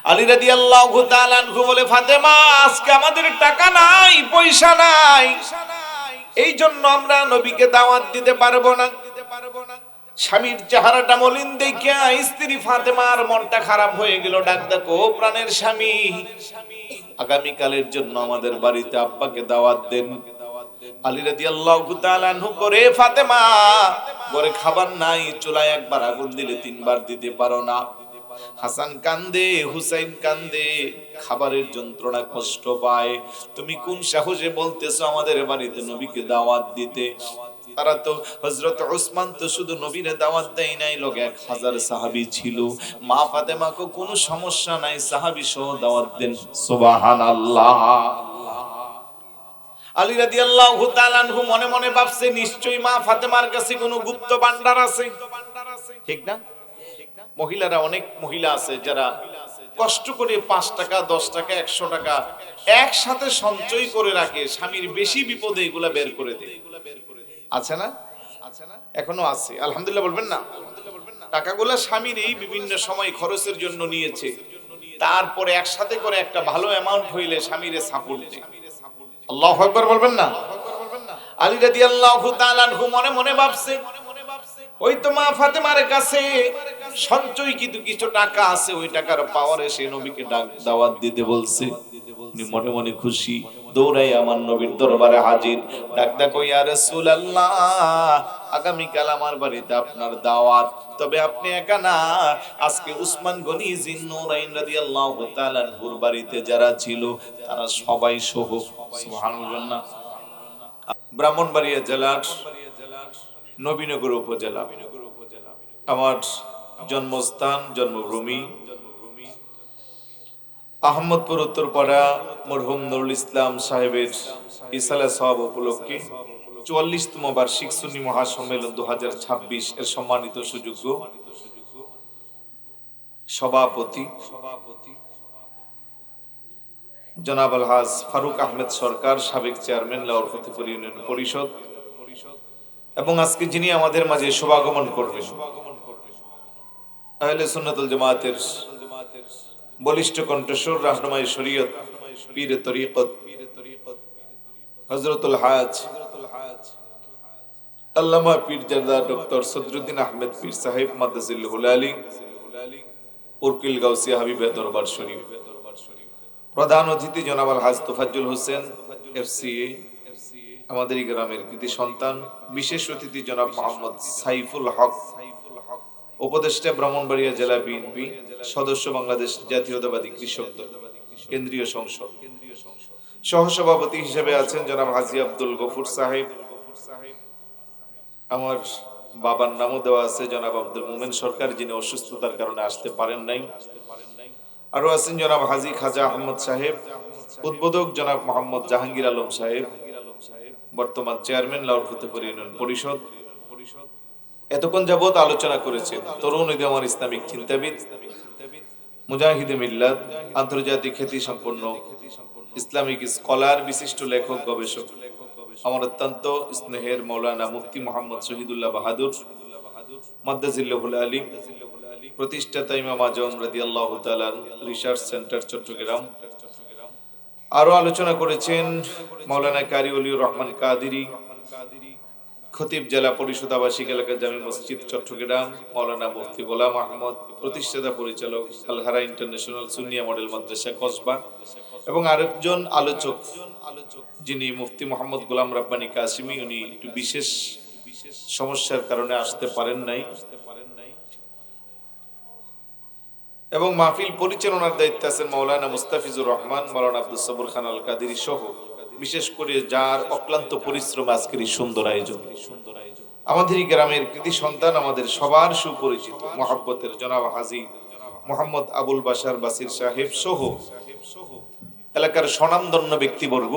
আলী রাদিয়াল্লাহু তাআলা আনহু বলে, ফাতেমা আজকে আমাদের টাকা নাই, পয়সা নাই, এই জন্য আমরা নবীকে দাওয়াত দিতে পারবো না। স্বামীর চেহারাটা মলিন দেখিয়া স্ত্রী ফাতেমার মনটা খারাপ হয়ে গেল। ডাক দেখো, প্রাণের স্বামী, আগামীকালের জন্য আমাদের বাড়িতে আব্বাকে দাওয়াত দেন। আলী রাদিয়াল্লাহু তাআলা আনহু করে, ফাতেমা ঘরে খাবার নাই, চুলায় একবার আগুন দিলে তিনবার দিতে পারো না। হাসান কান্দে, হুসাইন কান্দে, খাবারের যন্ত্রণা কষ্ট পায়, তুমি কোন সাহসে বলতেছো আমাদের বাড়িতে নবীকে দাওয়াত দিতে? তারা তো হযরত ওসমান তো শুধু নবীরে দাওয়াত দেয় নাই, লোক 1000 সাহাবী ছিল। মা ফাতেমাকে কোনো সমস্যা নাই, সাহাবী সহ দাওয়াত দেন। সুবহানাল্লাহ। আলী রাদিয়াল্লাহু তাআলা আনহু মনে মনে ভাবছে, নিশ্চয়ই মা ফাতেমার কাছে কোনো গুপ্ত ভান্ডার আছে। ঠিক না? মহিলারা, অনেক মহিলা আছে যারা কষ্ট করে 5 টাকা, 10 টাকা, 100 টাকা একসাথে সঞ্চয় করে রাখে, স্বামীর বেশি বিপদে এগুলা বের করে দেয়। আছে না? এখনো আছে, আলহামদুলিল্লাহ বলবেন না? টাকাগুলা স্বামীর এই বিভিন্ন সময় খরচের জন্য নিয়েছে, তারপরে একসাথে করে একটা ভালো অ্যামাউন্ট হইলে স্বামীরে সাপোর্ট দেয়। আল্লাহু আকবার বলবেন না? আলী রাদিয়াল্লাহু তাআলা আনহু মনে মনে ভাবছে, ওই তো মা ফাতেমার কাছে সঞ্চয় কিছু টাকা আছে, ওই টাকার পাওয়ারে সে নবীকে দাওয়াত দিতে বলছে। উনি মনে মনে খুশি, দৌড়াই আমার নবীর দরবারে হাজির। ডাক দেখো, ইয়া রাসূলুল্লাহ, আগামীকাল আমার বাড়িতে আপনার দাওয়াত, তবে আপনি একা না, আজকে উসমান গনি জিন্নুরাইন রাদিয়াল্লাহু তাআলা আনহুর বাড়িতে যারা ছিল তারা সবাই সহ। সুবহানাল্লাহ। ব্রাহ্মণবাড়িয়া জেলার নবীনগর উপজেলা, আমার জন্মস্থান, জন্মভূমি আহমদপুর উত্তরপাড়া। মরহুম নুরুল ইসলাম সাহেবের ইসালা সওয়াব উপলক্ষে 44তম বার্ষিক সুন্নি মহাসম্মেলন 2026 এর সম্মানিত সুযোগ্য সভাপতি জনাব আলহাজ ফারুক আহমেদ সরকার, সাবেক চেয়ারম্যান লাউর ফতেপুর ইউনিয়ন পরিষদ, এবং আজকে যিনি আমাদের মাঝে শুভাগমন করবেন, আহলে সুন্নাতুল জামাতের বলিষ্ঠ কণ্ঠস্বর, রাহনুমায়ে শরীয়ত, পীরে তরিকত হযরতুল হাজ আল্লামা পীরজাদা ডক্টর সদরুদ্দিন আহমেদ পীর সাহেব মাদ্দাজিল্লাহুল আলী, পুরকিল গাউসিয়া হাবিবে দরবার শরীফ। প্রধান অতিথি জনাব আলহাজ তোফাজ্জল হোসেন এফসিএ, আমাদের এই গ্রামের কৃতি সন্তান। বিশেষ অতিথি জনাব মোহাম্মদ সাইফুল হক, উপদেষ্টা ব্রাহ্মণবাড়িয়া জেলা বিএনপি সদস্য, বাংলাদেশ জাতীয়তাবাদী কৃষক দল কেন্দ্রীয় সংসদ। সহসভাপতি হিসেবে আছেন জনাব হাজী আব্দুল গফুর সাহেব। আমার বাবার নামও দেওয়া আছে জনাব আব্দুল মোমেন সরকার, যিনি অসুস্থতার কারণে আসতে পারেন নাই। আরো আছেন জনাব হাজী খাজা আহমদ সাহেব, উদ্বোধক জনাব মোহাম্মদ জাহাঙ্গীর আলম সাহেব, বর্তমান চেয়ারম্যান লাউর ফতেপুর ইউনিয়ন পরিষদ। এতক্ষণ যাবৎ আলোচনা করেছেন তরুণ উদীয়মান ইসলামিক চিন্তাবিদ, মুজাহিদে মিল্লাত, আন্তর্জাতিক খ্যাতি সম্পন্ন ইসলামিক স্কলার, বিশিষ্ট লেখক, গবেষক, আমার অত্যন্ত স্নেহের মৌলানা মুফতি মোহাম্মদ শহীদুল্লাহ বাহাদুর মাদ্দাজিল্লাহুল আলী, প্রতিষ্ঠাতা ইমাম আজম রাদিয়াল্লাহু তাআলা রিসার্চ সেন্টার চট্টগ্রাম। আরো আলোচনা করেছেন মাওলানা কারি ওলিউর রহমান কাদেরী, খতিব জেলা পরিষদ আবাসিক এলাকা জামি মসজিদ চট্টগ্রাম, মাওলানা মুফতি গোলাম আহমদ, প্রতিষ্ঠাতা পরিচালক আলহারা ইন্টারন্যাশনাল সুন্নিয়া মডেল মাদ্রাসা কসবা, এবং আরেকজন আলোচক যিনি মুফতি মোহাম্মদ গোলাম রাব্বানী কাসিমি, উনি একটু বিশেষ সমস্যার কারণে আসতে পারেন নাই, এবং মাহফিল পরিচালনার দায়িত্বে আছেন মাওলানা মুস্তাফিজুর রহমান, মাওলানা আব্দুল সবুর খান আল কাদেরী সহ, বিশেষ করে যার অক্লান্ত পরিশ্রম আজকের এই সুন্দর আয়োজন। আমাদের এই গ্রামের কৃতি সন্তান, আমাদের সবার সুপরিচিত মহব্বতের জনাব হাজী মোহাম্মদ আবুল বাশার বাসির সাহেব সহ এলাকার স্বনামধন্য ব্যক্তিবর্গ,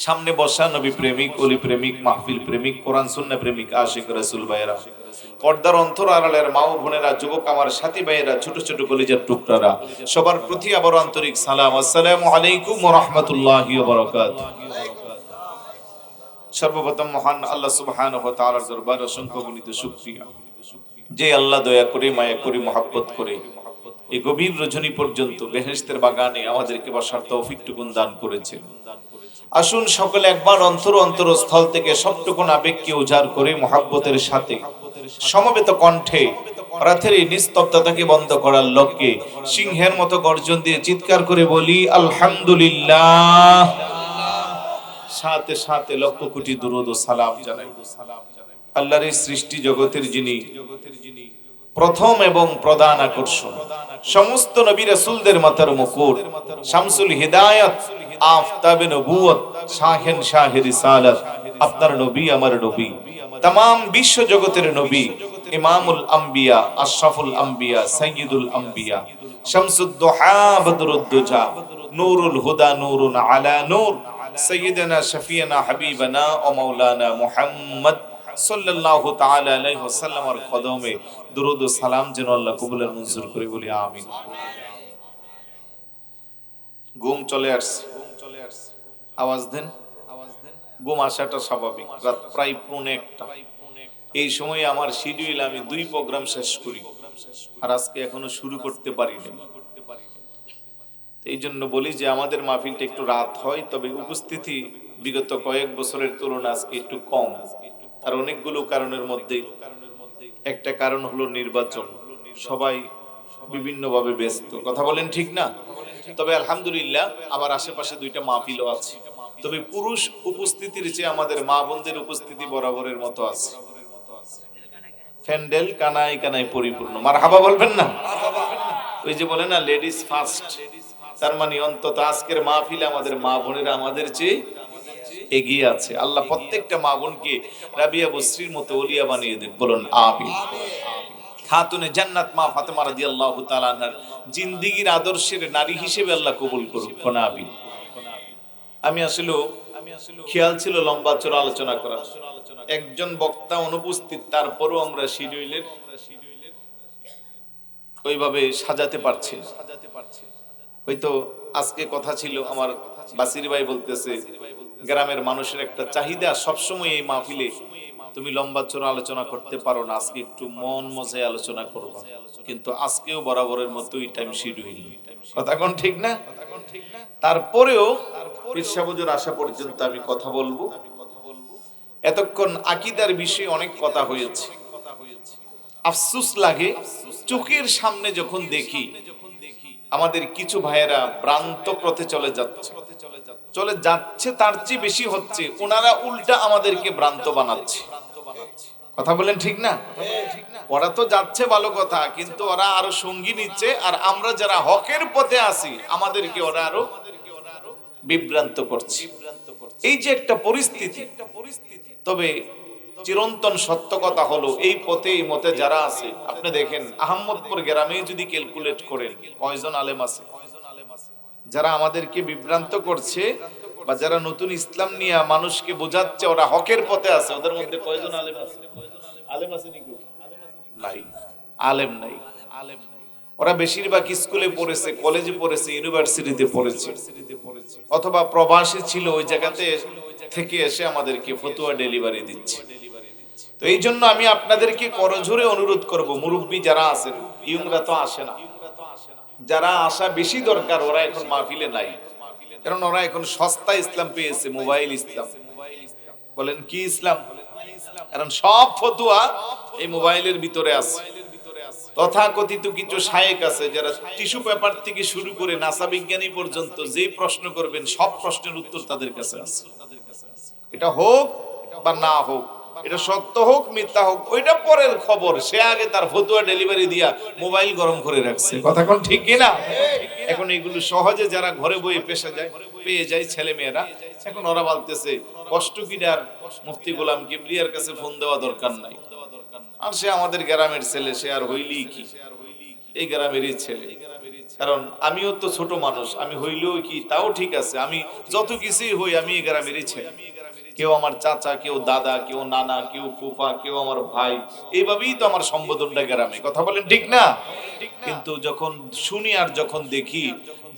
সামনে বসা নবী প্রেমিক, অলি প্রেমিক, মাহফিল প্রেমিক, কোরআন সুন্নাহ প্রেমিক, আশিক রাসূল ভাইয়েরা, পর্দার অন্তর আড়ালের মা ও বোনেরা, যুবক আমার সাথী ভাইয়েরা, ছোট ছোট কলিজার টুকরারা, সবার প্রতি আবার আন্তরিক সালাম। আসসালামু আলাইকুম ওয়া রাহমাতুল্লাহি ওয়া বারাকাতুহু। সর্বপ্রথম মহান আল্লাহ সুবহানাহু ওয়া তাআলার দরবারে অসংখ্য গণিত শুকরিয়া, যে আল্লাহ দয়া করে, মায়া করে, মহব্বত করে এই গভীর রজনী পর্যন্ত বেহেশতের বাগানে আমাদেরকে বসার তৌফিকটুকুন দান করেছেন। আসুন সকলে একবার অন্তর অন্তরস্থল থেকে সবটুকুন আবেগকে উজাড় করে মুহাব্বতের সাথে সমবেত কণ্ঠে রাতের এই নিস্তব্ধতাকে বন্ধ করার লক্ষ্যে সিংহের মতো গর্জন দিয়ে চিৎকার করে বলি আলহামদুলিল্লাহ। সাথে সাথে লক্ষ কোটি দুরূদ ও সালাম জানাই আল্লাহর এই সৃষ্টি জগতের যিনি প্রথম এবং প্রধান আকর্ষণ, সমস্ত নবী রাসূলদের মাথার মুকুট, শামসুল হিদায়াত, আফতাবে নবুয়ত, শাহেন শাহে রিসালাত, আপনার নবী আমার নবী, तमाम বিশ্ব জগতের নবী, ইমামুল আম্বিয়া, আশরাফুল আম্বিয়া, সাইয়্যিদুল আম্বিয়া, শামসুদ দুহা, বদরুদ দুজা, নূরুল হুদা, নূরুন আলা নূর, সাইয়্যিদানা শফিয়ানা হাবিবানা ও মাওলানা মুহাম্মদ সাল্লাল্লাহু তাআলা আলাইহি ওয়াসাল্লামের কদমে দুরূদ ও সালাম যেন আল্লাহ কবুল আর মঞ্জুর করে বলি আমিন। ঘুম চলে আসছে, আওয়াজ দেন। ঘুম আসাটা স্বাভাবিক, রাত প্রায় 1:45। এই সময় আমার শিডিউল আমি 2 প্রোগ্রাম শেষ করি, আর আজকে এখনো শুরু করতে পারিনি। এই জন্য বলি যে আমাদের মাহফিলটা একটু রাত হয়, তবে উপস্থিতি বিগত কয়েক বছরের তুলনায় আজকে একটু কম। আর অনেকগুলো কারণের মধ্যে একটা কারণ হলো নির্বাচন, সবাই বিভিন্নভাবে ব্যস্ত, কথা বলেন ঠিক না? তবে আলহামদুলিল্লাহ আবার আশেপাশে 2টা মাহফিলও আছে, তবে পুরুষ উপস্থিতির চেয়ে আমাদের মা বোনদের উপস্থিতি বরাবরের মতো আছে। প্যান্ডেল কানায় কানায় পরিপূর্ণ, মারহাবা বলবেন না? ওই যে বলে না লেডিস ফার্স্ট, তার মানে অন্তত আজকের মাহফিলে আমাদের মা বোনেরা আমাদের চেয়ে এগিয়ে আছে। আল্লাহ প্রত্যেকটা মা বোনকে রাবিয়া বসরির মতো ওলিয়া বানিয়ে দেন, বলুন আমিন। খাতুনে জান্নাত মা ফাতেমা রাদিয়াল্লাহু তাআলা আনহার জিন্দেগীর আদর্শের নারী হিসেবে আল্লাহ কবুল করুক, আমিন। আমি আসলে খেয়াল ছিল লম্বা চড়া আলোচনা করা, একজন বক্তা অনুপস্থিত, তারপরও আমরা শিডিউলের ওইভাবে সাজাতে পারছি না। হয়তো আজকে কথা ছিল, আমার বাসির ভাই বলতেছে গ্রামের মানুষের একটা চাহিদা সবসময় এই মাহফিলে তুমি লম্বা চড়া আলোচনা করতে পারো না, আজকে একটু মন মজায় আলোচনা করবা। কিন্তু আজকেও বরাবরের মতোই টাইম শিডিউল, কথা কোন ঠিক না? তারপরেও পীর সাহেব হুজুর আসা পর্যন্ত আমি কথা বলবো। এতক্ষণ আকীদার বিষয়ে অনেক কথা হয়েছে। আফসোস লাগে চোখের সামনে যখন দেখি আমাদের কিছু ভাইয়েরা ভ্রান্ত পথে চলে যাচ্ছে, তার চেয়ে বেশি হচ্ছে ওনারা উল্টা আমাদেরকে ভ্রান্ত বানাচ্ছে, কথা বলেন ঠিক না? ওরা তো যাচ্ছে ভালো কথা, কিন্তু ওরা আরো সঙ্গী নিচ্ছে, আর আমরা যারা হকের পথে আছি আমাদেরকে ওরা আরো বিভ্রান্ত করছে। এই যে একটা পরিস্থিতি, তবে চিরন্তন সত্য কথা হলো এই পথে এই মতে যারা আছে, আপনি দেখেন আহমদপুর গ্রামে যদি ক্যালকুলেট করেন কয়জন আলেম আছে যারা আমাদেরকে বিভ্রান্ত করছে, বা যারা নতুন ইসলাম নিয়ে মানুষকে বোঝাচ্ছে ওরা হকের পথে আছে, ওদের মধ্যে কয়জন আলেম আছে? আলেম আছে নাকি? নাই, আলেম নাই। ওরা বেশিরভাগ স্কুলে পড়েছে, কলেজে পড়েছে, ইউনিভার্সিটিতে পড়েছে, অথবা প্রবাসী ছিল, ওই জায়গাতে থেকে এসে আমাদেরকে ফতোয়া ডেলিভারি দিচ্ছে। তো এই জন্য আমি আপনাদেরকে করজোরে অনুরোধ করব, মুরব্বী যারা আছেন, ইয়ংরা তো আসে না, যারা আসা বেশি দরকার ওরা এখন মাহফিলে নাই, কারণ ওরা এখন সস্তা ইসলাম পেয়েছে, মোবাইল ইসলাম। বলেন কি ইসলাম? কারণ সব ফতোয়া এই মোবাইলের ভিতরে আছে। তথাকথিত কিছু শায়েখ আছে যারা টিস্যু পেপার থেকে শুরু করে নাসা বিজ্ঞানী পর্যন্ত যে প্রশ্ন করবেন সব প্রশ্নের উত্তর তাদের কাছে আছে। এটা হোক বা না হোক, এটা সত্য হোক মিথ্যা হোক ওইটা পরের খবর, সে আগে তার ফতোয়া ডেলিভারি দিয়া মোবাইল গরম করে রাখছে, কথা কোন ঠিক কিনা? এখন এগুলো সহজে যারা ঘরে বইয়ে পেয়ে যায় ছেলে মেয়েরা, এখন ওরা বলতেছে কষ্ট কিনার মুফতি গোলাম কিবরিয়ার কাছে ফোন দেওয়া দরকার নাই, আর সে আমাদের গ্রামের ছেলে, সে আর হইলি কি, এই গ্রামেরই ছেলে। কারণ আমিও তো ছোট মানুষ, আমি হইলেও কি তাও ঠিক আছে, আমি যত কিছুই হই আমি এই গ্রামেরই ছেলে। কেউ আমার চাচা, কেউ দাদা, কেউ নানা, কেউ ফুফা, কেউ আমার ভাই, এইভাবেই তো আমার সম্বোধনটা গ্রামে, কথা বলেন ঠিক না? কিন্তু যখন শুনি আর যখন দেখি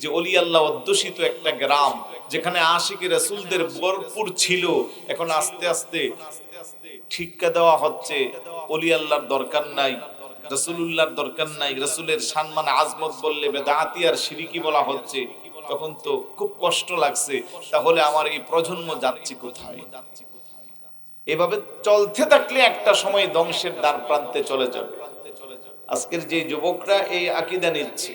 যে ওলি আল্লাহ অধ্যুষিত একটা গ্রাম, যেখানে আশিকি রাসূলদের ভরপুর ছিল, এখন আস্তে আস্তে শিক্ষা দেওয়া হচ্ছে ওলি আল্লাহর দরকার নাই, রাসূলুল্লাহর দরকার নাই, রাসূলের সম্মান আজমত বললে বেদাতি আর শিরকি বলা হচ্ছে, তখন তো খুব কষ্ট লাগছে, তাহলে আমার এই প্রজন্ম যাচ্ছে কোথায়? এভাবে চলতে থাকলে একটা সময় ধ্বংসের দ্বার প্রান্তে চলে যাবে। আজকের যে যুবকরা এই আকীদা নিচ্ছে,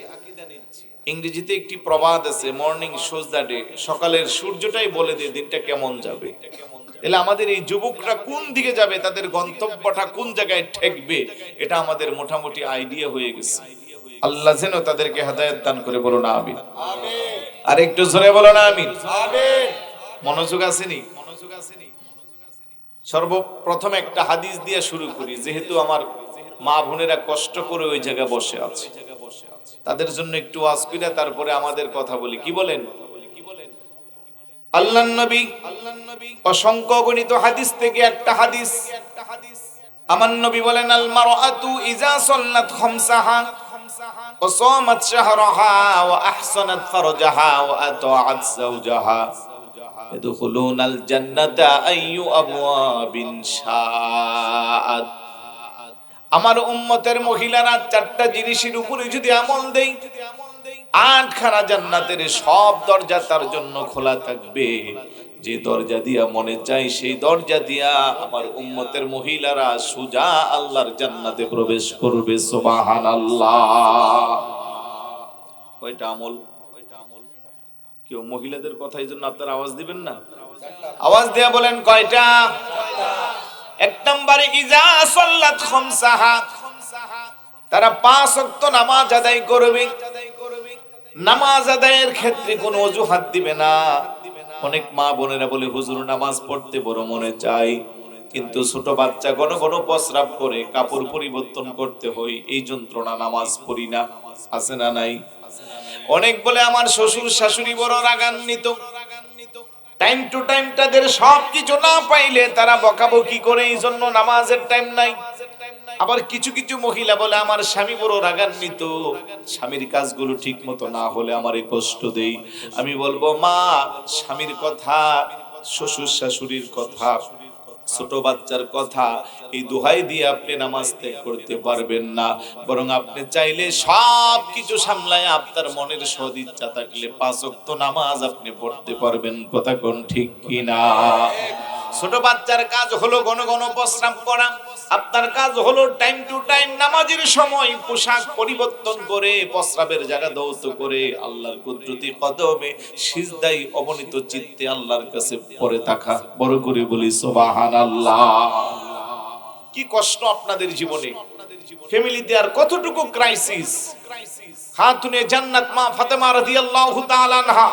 ইংরেজিতে একটি প্রবাদ আছে, মর্নিং শোজ দ্য ডে, সকালের সূর্যটাই বলে দেয় দিনটা কেমন যাবে। তাহলে আমাদের এই যুবকরা কোন দিকে যাবে, তাদের গন্তব্যটা কোন জায়গায় ঠেকবে, এটা আমাদের মোটামুটি আইডিয়া হয়ে গেছে। আল্লাহ যেন তাদেরকে হেদায়েত দান করে, বলো না আমিন। আর একটু জোরে বলো না আমিন। মনোযোগ আসেনি? সর্বপ্রথম একটা হাদিস দিয়ে শুরু করি, যেহেতু আমার মা বোনেরা কষ্ট করে ওই জায়গায় বসে আছে, তাদের জন্য একটু ওয়াজ কইরা তারপরে আমাদের কথা বলি। কি বলেন? আল্লাহর নবী অসংখ্য গণিত হাদিস থেকে একটা হাদিস, আমার নবী বলেন, আল মারআতু ইজা সাল্লাত খামসাহা ওয়া সামাত শাহরাহা ওয়া আহসানাত ফারজাহা ওয়া আতাআত যাওজাহা ইয়াদখুলুনাল জান্নাতা আইয়ু আবওয়াবিন শাআত। আমার উম্মতের মহিলারা চারটা জিনিসের উপরে যদি আমল দেয়, 8খানা জান্নাতের সব দরজা তার জন্য খোলা থাকবে। যে দরজা দিয়া মনে চাই সেই দরজা দিয়া আমার উম্মতের মহিলারা সোজা আল্লাহর জান্নাতে প্রবেশ করবে। সুবহানাল্লাহ। কয়টা আমল? কেউ মহিলাদের কথা এই জন্য আপনারা আওয়াজ দিবেন না? আওয়াজ দিয়া বলেন কয়টা? এক নম্বরে ইজা সাল্লাত খামসাহা, তারা 5 ওয়াক্ত নামাজ আদায় করবে। নামাজ আদায়ের ক্ষেত্রে কোনো অজুহাত দিবে না। অনেক মা বোনেরা বলে, হুজুর নামাজ পড়তে বড় মনে চাই, কিন্তু ছোট বাচ্চা ঘন ঘন প্রস্রাব করে, কাপড় পরিবর্তন করতে হয়, এই যন্ত্রণা নামাজ পড়ি না। আছে না নাই? অনেক বলে, আমার শ্বশুর শাশুড়ি বড় রাগান্বিত, টাইম টু টাইম তাদের সবকিছু না পাইলে তারা বকাবকি করে, এই জন্য নামাজের টাইম নাই। আবার কিছু কিছু মহিলা বলে, আমার স্বামী বড় রাগান্বিত, স্বামীর কাজগুলো ঠিক মতো না হলে আমারে কষ্ট দেই। আমি বলবো, মা, স্বামীর কথা, শ্বশুর শাশুড়ির কথা, ছোট বাচ্চার কথা, এই দোহাই দিয়ে আপনি নামাজ ত্যাগ করতে পারবেন না। বরং আপনি চাইলে সব কিছু সামলায় আপনার মনের সদিচ্ছা থাকলে 5 ওয়াক্ত নামাজ আপনি পড়তে পারবেন। কথা কোন ঠিক কিনা? ছোট বাচ্চার কাজ হলো ঘন ঘন প্রস্রাব করা, আপনার কাজ হলো টাইম টু টাইম নামাজের সময় পোশাক পরিবর্তন করে, প্রস্রাবের জায়গা দৌত করে, আল্লাহর কুদরতি কদমে সিজদায় অবনীত চিত্তে আল্লাহর কাছে পড়ে থাকা। বড় করে বলি সুবহানাল্লাহ। কি কষ্ট আপনাদের জীবনে, ফ্যামিলিতে আর কতটুকু ক্রাইসিস। খাতুনে জান্নাত মা ফাতেমা রাদিয়াল্লাহু তাআলা আনহা,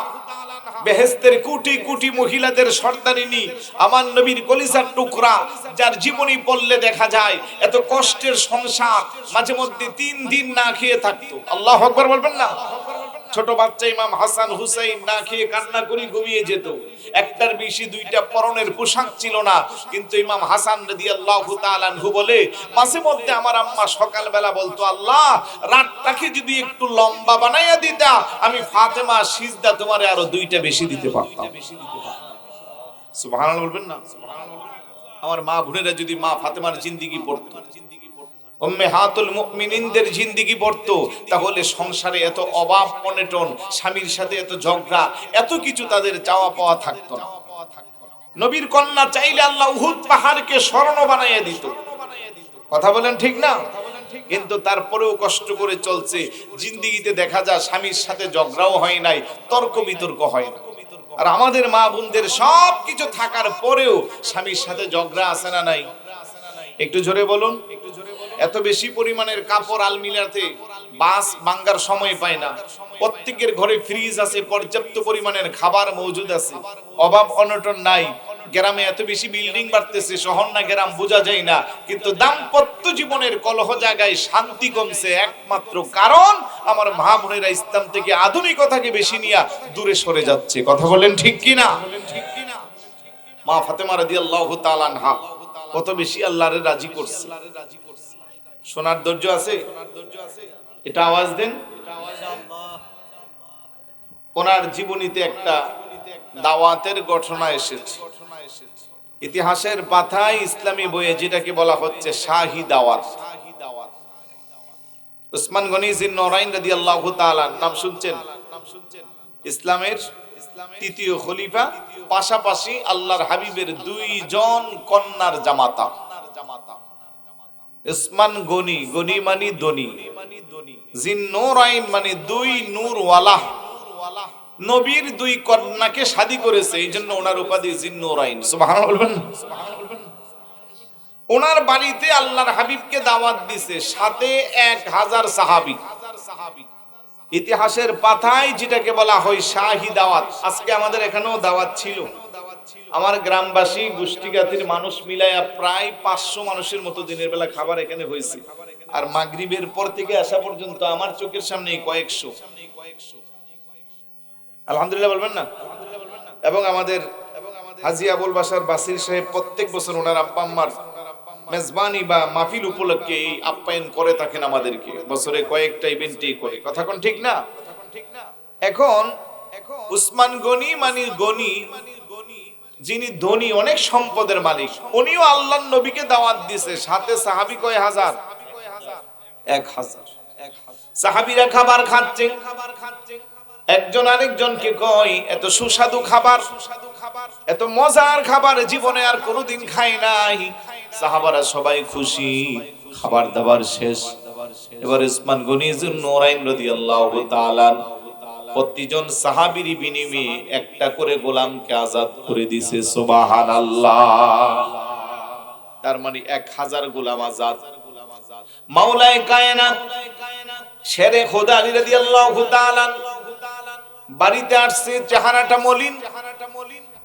বেহেশতের কোটি কোটি মহিলাদের সর্দারিনী, আমার নবীর কলিজার টুকরা, যার জীবনী পড়লে দেখা যায় এত কষ্টের সংসার, মাঝে মধ্যে 3 দিন না খেয়ে থাকতো। আল্লাহু আকবার বলবেন না? ছোট বাচ্চা ইমাম হাসান হুসাইন না খেয়ে কান্না করে ঘুমিয়ে যেত। একটার বেশি 2টা পরনের পোশাক ছিল না, কিন্তু ইমাম হাসান রাদিয়াল্লাহু তাআলা আনহু বলে, মাঝে মধ্যে আমার আম্মা সকালবেলা বলতো, আল্লাহ, রাতটাকে যদি একটু লম্বা বানাইয়া দিতা, আমি ফাতেমা সিজদা তোমারে আরো 2টা বেশি দিতে পারতাম। সুবহানাল্লাহ বলবেন না? আমার মা বোনেরা যদি মা ফাতেমার জিন্দেগি পড়তো, উম্মাহাতুল মুমিনিনদের জিন্দেগি পড়তো, তাহলে সংসারে এত অভাব অনটন, স্বামীর সাথে এত ঝগড়া, এত কিছু তাদের চাওয়া পাওয়া থাকতো না। নবীর কন্যা চাইলে আল্লাহ উহুদ পাহাড়কে স্বর্ণ বানাইয়া দিত। কথা বলেন ঠিক না? কিন্তু তারপরেও কষ্ট করে চলছে। জিন্দেগিতে দেখা যায় স্বামীর সাথে ঝগড়াও হয় নাই, তর্ক বিতর্ক হয় না। আর আমাদের মা বোনদের সবকিছু থাকার পরেও স্বামীর সাথে ঝগড়া আছে না নাই? একটু জোরে বলুন। এত বেশি পরিমাণের কাপড় আলমিরাতে বাস বাঙ্গার সময় পায় না। প্রত্যেকের ঘরে ফ্রিজ আছে, পর্যাপ্ত পরিমাণের খাবার মজুদ আছে, অভাব অনটন নাই। গ্রামে এত বেশি বিল্ডিং বাড়তেছে, শহর না গ্রাম বোঝা যায় না, কিন্তু দাম্পত্য জীবনের কলহ জায়গায় শান্তি কমছে। একমাত্র কারণ আমার মা বোনেরা ইসলাম থেকে আধুনিকতাকে বেশি নিয়ে দূরে সরে যাচ্ছে। কথা বলেন ঠিক কিনা? মা ফাতেমা রাদিয়াল্লাহু তাআলা আনহা কত বেশি আল্লাহরে রাজি করছে। শোনার ধৈর্য আছে? এটা আওয়াজ দেন। ওনার জীবনীতে একটা দাওয়াতের ঘটনা এসেছে। ইতিহাসের পাতায় ইসলামী বইয়ে যেটাকে বলা হচ্ছে শাহী দাওয়াত। উসমান গনি জিন্নুরাইন রাদিয়াল্লাহু তাআলা নাম শুনছেন? ইসলামের তৃতীয় খলিফা, পাশাপাশি আল্লাহর হাবিবের দুইজন কন্যার জামাতা। উসমান গনি, গনি মানে ধনী, জিন্নুরাইন মানে দুই নূরওয়ালা। নবীর দুই কন্যাকে শাদী করেছে, এই জন্য ওনার উপাধি জিন্নুরাইন। সুবহানাল্লাহ বলবেন না? ওনার বাড়িতে আল্লাহর হাবিবকে দাওয়াত দিছে, সাথে 1000 সাহাবী। ইতিহাসের পাতায় যেটাকে বলা হয় শাহী দাওয়াত। আজকে আমাদের এখানেও দাওয়াত ছিল। আমার গ্রামবাসী গোষ্ঠীগাতির মানুষ মিলাইয়া প্রায় 500 মানুষের মতো দিনের বেলা খাবার এখানে হয়েছে। আর মাগরিবের পর থেকে আসা পর্যন্ত আমার চোখের সামনে কয়েকশো। আলহামদুলিল্লাহ বলবেন না? এবং আমাদের হাজী আবুল বাশার বাসির সাহেব প্রত্যেক বছর ওনার আব্বা আম্মার মেজবানি বা মাহফিল উপলক্ষে এই আপ্যায়ন করে থাকেন আমাদেরকে, বছরে কয়েকটা ইভেন্টই করে। কথা কোন ঠিক না? এখন উসমান গনি মানে গনি, যিনি ধনী, অনেক সম্পদের মালিক, উনিও আল্লাহর নবীকে দাওয়াত দিয়েছে, সাথে সাহাবী কয় হাজার? 1000। সাহাবীরা খাবার খাচ্ছে, একজন আরেকজনকে কয় এত সুস্বাদু খাবার, এত মজার খাবার জীবনে আর কোনোদিন খাই নাই। সাহাবারা সবাই খুশি, খাবার দাবার শেষ। এবার উসমান গনি যুন্নুরাইন রাদিয়াল্লাহু তাআলা প্রতিজন সাহাবীর বিনিময়ে একটা করে গোলামকে আজাদ করে দিয়েছে। সুবহানাল্লাহ। তার মানে 1000 গোলাম আজাদ। মাওলায়ে কায়নাত শেরে খোদা আলী রাদিয়াল্লাহু তাআলা বাড়িতে আসছে, চেহারাটা মলিন।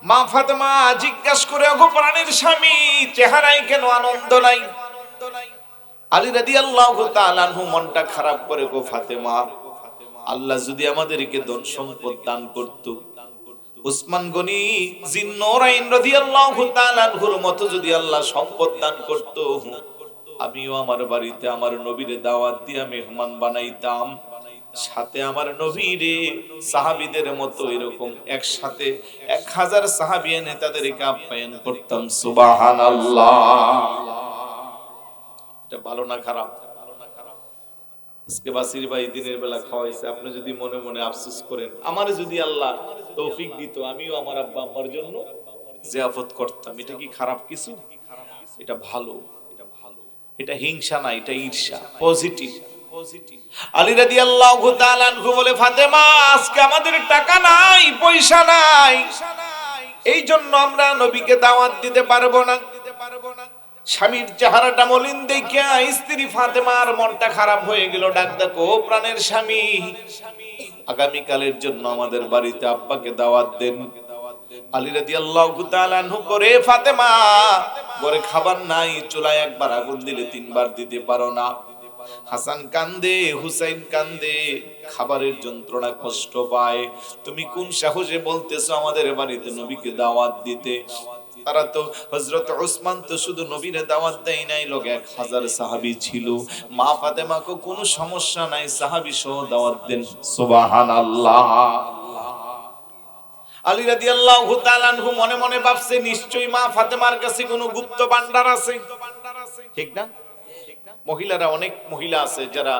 মা ফাতেমা জিজ্ঞাসা করে, ওগো প্রাণের স্বামী, চেহারায় কেন আনন্দ নাই? আলী রাদিয়াল্লাহু তাআলা আনহু মনটা খারাপ করে, গো ফাতেমা, আল্লাহ যদি আমাদেরকে ধন সম্পদ দান করত, উসমান গনি জিন্নুরাইন রাদিয়াল্লাহু তাআলা আনহুর মতো যদি আল্লাহ সম্পদ দান করত, আমিও আমার বাড়িতে আমার নবীরে দাওয়াত দিয়া মেহমান বানাইতাম, সাথে আমার নবীরে সাহাবীদের মতো এরকম একসাথে 1000 সাহাবী এনে তাদেরকে আপ্যায়ন করতাম। সুবহানাল্লাহ। এটা ভালো না খারাপ? আজকে বাসির ভাই দিনের বেলা খাওয়াইছে, আপনি যদি মনে মনে আফসোস করেন, আমার যদি আল্লাহ তৌফিক দিত আমিও আমার আব্বা আম্মার জন্য জিয়াফত করতাম, এটা কি খারাপ কিছু? এটা ভালো। এটা হিংসা না, এটা ঈর্ষা, পজিটিভ। আলী রাদিয়াল্লাহু তাআলা আনহু বলে, ফাতেমা, আজকে আমাদের টাকা নাই, পয়সা নাই, এই জন্য আমরা নবীকে দাওয়াত দিতে পারবো না। স্বামীর চেহারাটা মলিন দেখিয়া স্ত্রী ফাতেমার মনটা খারাপ হয়ে গেল। ডাক দেখো, প্রাণের স্বামী, আগামীকালের জন্য আমাদের বাড়িতে আব্বাকে দাওয়াত দেন। আলী রাদিয়াল্লাহু তাআলা আনহু করে, ফাতেমা, ঘরে খাবার নাই, চুলায় একবার আগুন দিলে 3 বার দিতে পারো না। হাসান কান্দে, হুসাইন কান্দে, খাবারের যন্ত্রণা কষ্ট পায়, তুমি কোন সাহসে বলতেছো আমাদের বাড়িতে নবীকে দাওয়াত দিতে? তারা তো, হযরত উসমান তো শুধু নবীরে দাওয়াত দেয় নাই, লোক 1000 সাহাবী ছিল। মা ফাতেমাকে কোনো সমস্যা নাই, সাহাবী সহ দাওয়াত দেন। সুবহানাল্লাহ। আলী রাদিয়াল্লাহু তাআলা আনহু মনে মনে ভাবছে, নিশ্চয়ই মা ফাতেমার কাছে কোনো গুপ্ত ভান্ডার আছে। ঠিক না? মহিলারা, অনেক মহিলা আছে যারা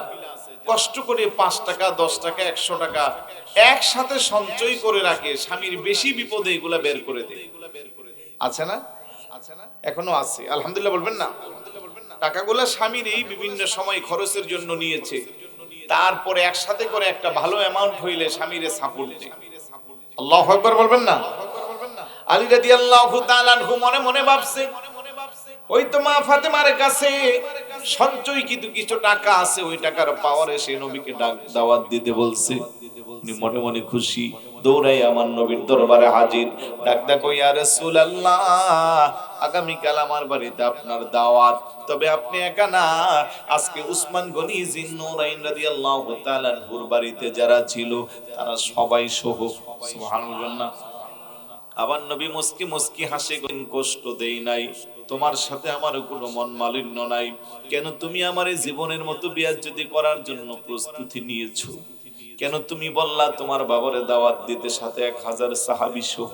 কষ্ট করে 5 টাকা, 10 টাকা, 100 টাকা একসাথে সঞ্চয় করে রাখে, স্বামীর বেশি বিপদে এগুলা বের করে দেয়। আছে না? এখনো আছে, আলহামদুলিল্লাহ বলবেন না? টাকাগুলা স্বামীর এই বিভিন্ন সময় খরচের জন্য নিয়েছে, তারপরে একসাথে করে একটা ভালো অ্যামাউন্ট হইলে স্বামীরে সাপোর্ট দেয়। আল্লাহু আকবার বলবেন না? আলী রাদিয়াল্লাহু তাআলা আনহু মনে মনে ভাবছে, ওই তো মা ফাতেমার কাছে সঞ্চয়কৃত কিছু টাকা আছে, ওই টাকার পাওয়ারে সে নবীকে দাওয়াত দিতে বলছে। উনি মনে মনে খুশি, দৌড়াই আমার নবীর দরবারে হাজির। ডাক দেখো, ইয়া রাসূলুল্লাহ, আগামীকাল আমার বাড়িতে আপনার দাওয়াত, তবে আপনি একা না, আজকে উসমান গনি জিন্নুরাইন রাদিয়াল্লাহু তাআলা আনহুর বাড়িতে যারা ছিল তারা সবাই সহ। সুবহানাল্লাহ। আবার নবী মুস্কি মুস্কি হাসে, কষ্ট দেই নাই, তোমার সাথে আমার কোনো মন মালিন্য নাই, কেন তুমি আমার জীবনের মতো বেয়াজ্জতি করার জন্য প্রস্তুতি নিয়েছো? কেন তুমি বললা তোমার বাবারে দাওয়াত দিতে, সাথে 1000 সাহাবী সহ?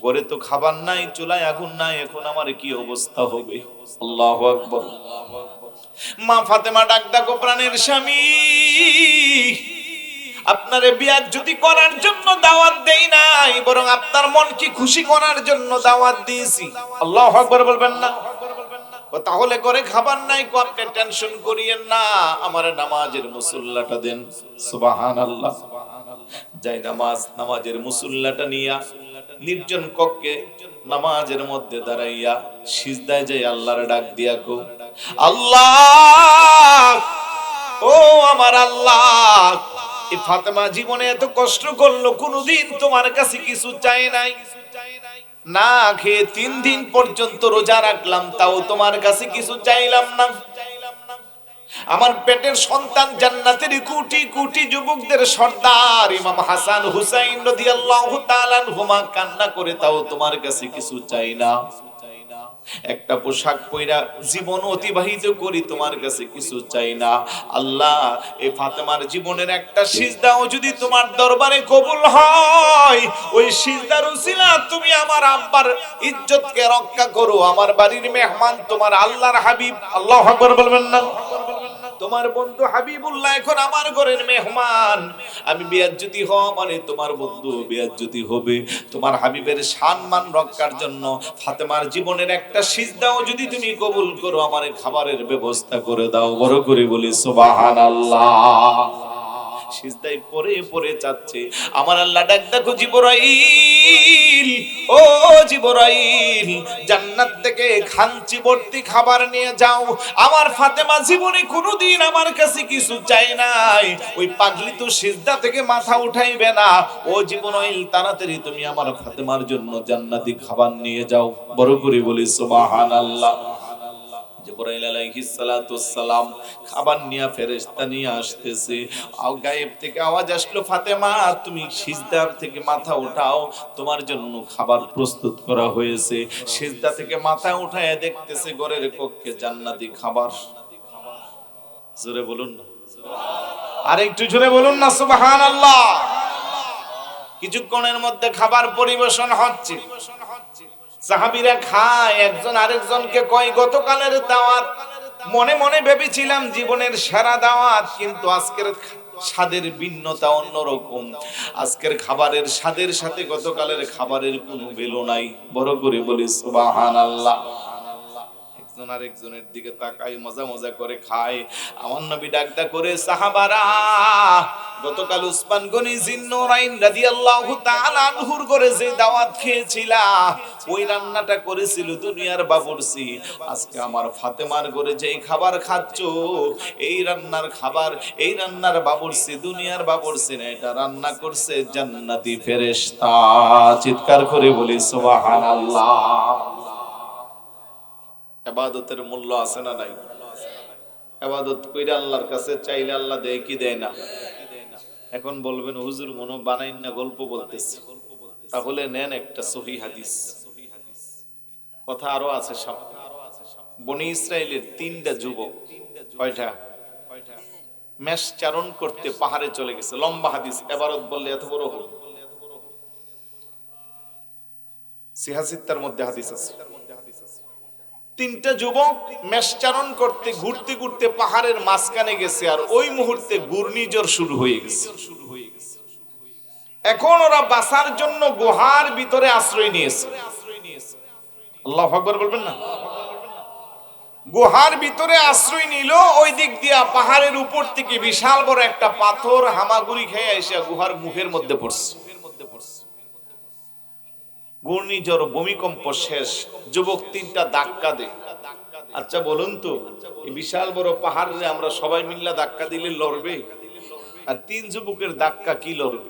ঘরে তো খাবার নাই, চুলায় আগুন নাই, এখন আমার কি অবস্থা হবে? আল্লাহু আকবার। মা ফাতেমা ডাক দাও প্রাণের স্বামী, আপনারে বিয়া যদি করার জন্য দাওয়াত দেই নাই, বরং আপনার মন কি খুশি করার জন্য দাওয়াত দিয়েছি। আল্লাহু আকবার বলবেন না? তাহলে করে খাবার নাই, আপনি টেনশন করিয়েন না, আমার নামাজের মুসল্লাটা দেন। সুবহানাল্লাহ। যাই নামাজের মুসল্লাটা নিয়া নির্জন কক্ষে নামাজের মধ্যে দাঁড়াইয়া সিজদায় যাই আল্লাহর ডাক দিয়া কো, আল্লাহ, ও আমার আল্লাহ, এই ফাতেমা জীবনে এত কষ্ট করলো, কোনদিন তোমার কাছে কিছু চাই নাই, না খেয়ে 3 দিন পর্যন্ত রোজা রাখলাম, তাও তোমার কাছে কিছু চাইলাম না। আমার পেটের সন্তান জান্নাতের কোটি কোটি যুবকদের সর্দার ইমাম হাসান হুসাইন রাদিয়াল্লাহু তাআলা আনহুমা কান্না করে, তাও তোমার কাছে কিছু চাই না। একটা পোশাক পয়রা জীবন অতিবাহিত করি, তোমার কাছে কিছু চাই না। আল্লাহ, এই ফাতেমার জীবনের একটা সিজদাও যদি তোমার দরবারে কবুল হয়, ওই সিজদার উসিলা তুমি আমার আব্বার ইজ্জতকে রক্ষা করো। আমার বাড়ির মেহমান তোমার আল্লাহর হাবিব, আল্লাহু আকবার বলবেন না? তোমার বন্ধু হাবিবুল্লাহ এখন আমার ঘরের মেহমান, আমি বেয়াজ্জতি হওয়া মানে তোমার বন্ধু বেয়াজ্জতি হবে। তোমার হাবিবের সম্মান রক্ষার জন্য ফাতেমার জীবনের একটা সিজদাও যদি তুমি কবুল করো, আমার খাবারের ব্যবস্থা করে দাও। বড় করে বলি সুবহানাল্লাহ। সিজদায় পড়ে পড়ে যাচ্ছে, আমার আল্লাহ ডাক দেখো, জিবরাইল, ও জিবরাইল, জান্নাত থেকে খাঞ্চি ভর্তি খাবার নিয়ে যাও। আমার ফাতেমা জীবনে কোনোদিন আমার কাছে কিছু চাই নাই, ওই পাগলি তো সিজদা থেকে মাথা উঠাইবে না। ও জিবরাইল, তাড়াতাড়ি তুমি আমার ফাতেমার জন্য জান্নাতি খাবার নিয়ে যাও। বড় করে বলি সুবহানাল্লাহ। জিবরাইল আলাইহিস সালাতু ওয়াসসালাম খাবার নিয়ে ফেরেশতা নিয়ে আসতেছে, গায়েব থেকে আওয়াজ আসলো, ফাতেমা তুমি সিজদা থেকে মাথা উঠাও, তোমার জন্য খাবার প্রস্তুত করা হয়েছে। সিজদা থেকে মাথা উঠায় দেখতেছে ঘরের কক্ষে জান্নাতি খাবার। জোরে বলুন না, আর একটু জোরে বলুন না সুবহানাল্লাহ। কিছুক্ষণের মধ্যে খাবার পরিবেশন হচ্ছে, সাহাবীরা খায়, একজন আরেকজনকে কয় গতকালের দাওয়াত মনে মনে ভেবেছিলাম জীবনের সেরা দাওয়াত, কিন্তু আজকের স্বাদের ভিন্নতা অন্যরকম। আজকের খাবারের স্বাদের সাথে গতকালের খাবারের কোনো মেল নাই। বড় করে বলি সুবহানাল্লাহ। একজন আরেকজনের দিকে তাকায়, মজা মজা করে খায়। আমার নবী ডাকদা করে, সাহাবারা, গতকাল উসমান গনি জিন্নুরাইন রাদিয়াল্লাহু তাআলা আনহুর ঘরে যে দাওয়াত খেয়েছিলা, ওই রান্নাটা করেছিল দুনিয়ার বাবুর্চি। আজকে আমার ফাতেমার ঘরে যেই খাবার খাচ্ছো, এই রান্নার খাবার, এই রান্নার বাবুর্চি দুনিয়ার বাবুর্চি না, এটা রান্না করছে জান্নাতি ফেরেশতা। চিৎকার করে বলি সুবহানাল্লাহ। ইবাদতের মূল্য আছে না নাই? ইবাদত কইরা আল্লাহর কাছে চাইলে আল্লাহ দেয় কি দেয় না? এখন বলবেন হুজুর মনো বানাইন না, গল্প বলতেছি। তাহলে নেন একটা সহিহ হাদিস, কথা আরো আছে সামনে। বনি ইসরাইলের 3টা যুবক, কয়টা? মেষ চারণ করতে পাহাড়ে চলে গেছে। লম্বা হাদিস, ইবারত বললে এত বড় হবে। সিহাসিত্তার মধ্যে হাদিস আছে। 3টা যুবক মেষচারণ করতে ঘুরতে ঘুরতে পাহাড়ের মাঝখানে গেছে, আর ওই মুহূর্তে ঘূর্ণিঝড় শুরু হয়ে গেছে। এখন ওরা বাঁচার জন্য গুহার ভিতরে আশ্রয় নিয়েছে। আল্লাহু আকবার বলবেন না? গুহার ভিতরে আশ্রয় নিল। ওই দিক দিয়া পাহাড়ের উপর থেকে বিশাল বড় একটা পাথর হামাগুড়ি খেয়ে এসে গুহার মুখের মধ্যে পড়ছে। ঘূর্ণিঝড়, ভূমিকম্প শেষ, যুবক 3টা ধাক্কা দেয়। আচ্ছা বলুন তো, এই বিশাল বড় পাহাড়ে আমরা সবাই মিল্লা ধাক্কা দিলে লড়বে? আর 3 যুবকের ধাক্কা কি লড়বে?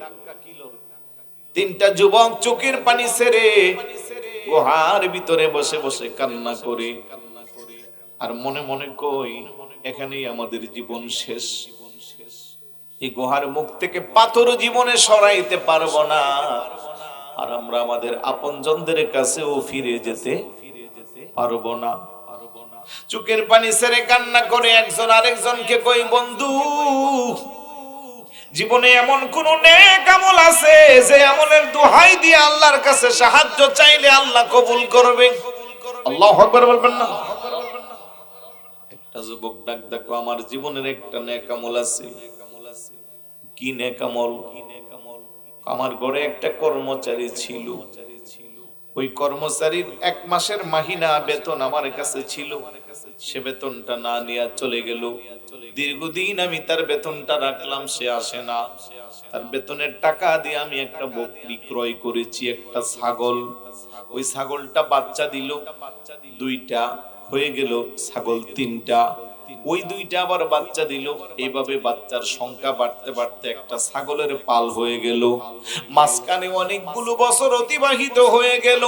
3টা যুবক চোখের পানি ছেড়ে গুহার ভিতরে বসে বসে কান্না করে, আর মনে মনে কই এখানেই আমাদের জীবন শেষ। এই গুহার মুখ থেকে পাথর জীবনে সরাইতে পারবো না, আর আমরা আমাদের আপনজনদের কাছেও ফিরে যেতে পারবো না। চোখের পানি ছেড়ে কান্না করে একজন আরেকজনকে কই, বন্ধু, জীবনে এমন কোন নেক আমল আছে যে আমলের দোহাই দিয়ে আল্লাহর কাছে সাহায্য চাইলে আল্লাহ কবুল করবে? আল্লাহু আকবার বলবেন না? যুবক ডাক দেখো, আমার জীবনের একটা নেক আমল আছে। কি নেক আমল? আমার ঘরে একটা কর্মচারী ছিল, ওই কর্মচারীর 1 মাসের মাহিনা বেতন আমার কাছে ছিল। সে বেতনটা না নিয়ে চলে গেল। দীর্ঘদিন আমি তার বেতনটা রাখলাম, সে আসে না। তার বেতনের টাকা দিয়ে আমি একটা বকরি ক্রয় করেছি, একটা ছাগল। ওই ছাগলটা বাচ্চা দিল 2টা, হয়ে গেল ছাগল 3টা। ওই 2টা আবার বাচ্চা দিল। এইভাবে বাচ্চার সংখ্যা বাড়তে বাড়তে একটা ছাগলের পাল হয়ে গেল। মাঝখানে অনেকগুলো বছর অতিবাহিত হয়ে গেল।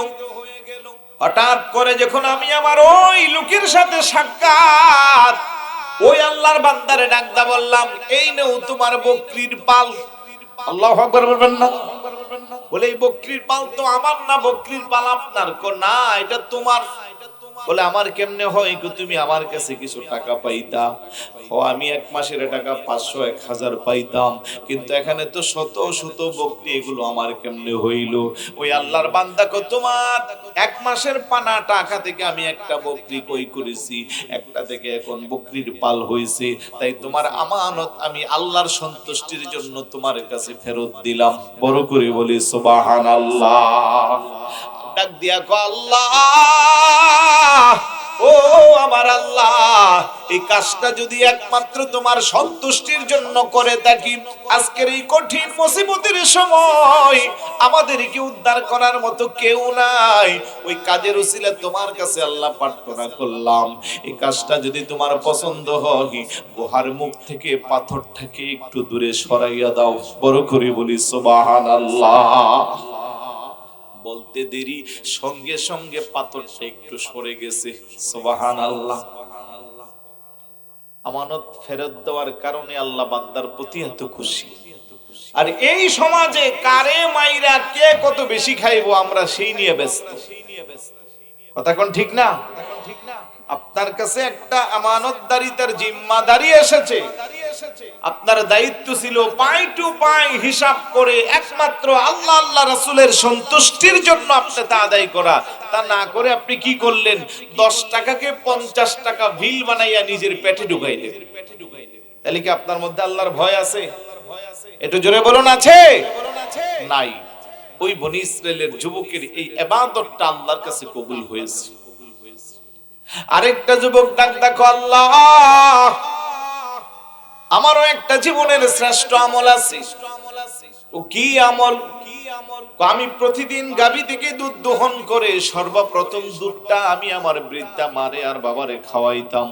হঠাৎ করে যখন আমি আমার ওই লোকের সাথে সাক্ষাৎ, ওই আল্লাহর বান্দারে ডাকদা বললাম, এই নাও তোমার বকরির পাল। আল্লাহু আকবার বলবেন না? বলে এই বকরির পাল তো আমার না, বকরির পাল আপনার। না, এটা তোমার। বলে আমার কেমনে হয়? তুমি আমার কাছে কিছু টাকা পাইতা। ও আমি 1 মাসের টাকা 500 1000 পাইতাম, কিন্তু এখানে তো শত শত বকরি, এগুলো আমার কেমনে হইল? ওই আল্লাহর বান্দা কো, তোমার 1 মাসের পানা টাকা থেকে আমি একটা বকরি কই করেছি, একটা থেকে এখন বকরির পাল হইছে, তাই তোমার আমানত আমি আল্লাহর সন্তুষ্টির জন্য তোমার কাছে ফেরত দিলাম। বড় করে বলি সুবহানাল্লাহ। ডাক দিয়া কো, আল্লাহ, ও আমার আল্লাহ, এই কাজটা যদি একমাত্র তোমার সন্তুষ্টির জন্য করে থাকি, আজকের এই কঠিন মুসিবতের সময় আমাদেরকে উদ্ধার করার মতো কেউ নাই। ওই কাজের উসিলা তোমার কাছে আল্লাহ প্রার্থনা করলাম, এই কাজটা যদি তোমার পছন্দ হয়, গুহার মুখ থেকে পাথরটাকে একটু দূরে সরাইয়া দাও। বড় করে বলি সুবহানাল্লাহ। বলতে দেরি, সঙ্গে সঙ্গে পাথরটা একটু সরে গেছে। সুবহানাল্লাহ। আমানত ফেরত দেওয়ার কারণে আল্লাহ বান্দার প্রতি এত খুশি। আর এই সমাজে কারে মাইরা কে কত বেশি খাইবো, আমরা সেই নিয়ে ব্যস্ত। কথা কোন ঠিক না? আপনার কাছে একটা আমানতদারিতার জিম্মাদারি এসেছে, আপনার দায়িত্ব ছিল পাই টু পাই হিসাব করে একমাত্র আল্লাহ আল্লাহ রাসূলের সন্তুষ্টির জন্য আপনি তা আদায় করা। তা না করে আপনি কি করলেন? 10 টাকাকে 50 টাকা ভিল বানাইয়া নিজের পেটে ঢুকাইলেন। তাহলে কি আপনার মধ্যে আল্লাহর ভয় আছে? একটু জোরে বলুন, আছে? নাই। ওই বনি ইসরাইলের যুবকের এই ইবাদতটা আল্লাহর কাছে কবুল হয়েছে। আরেকটা যুবক ডাক দেখো, আল্লাহ, আমারও একটা জীবনের শ্রেষ্ঠ আমল আছে। ও কি আমল? আমি প্রতিদিন গাভী থেকে দুধ দহন করে সর্বপ্রথম দুধটা আমি আমার বৃদ্ধা মারে আর বাবারে খাওয়াইতাম।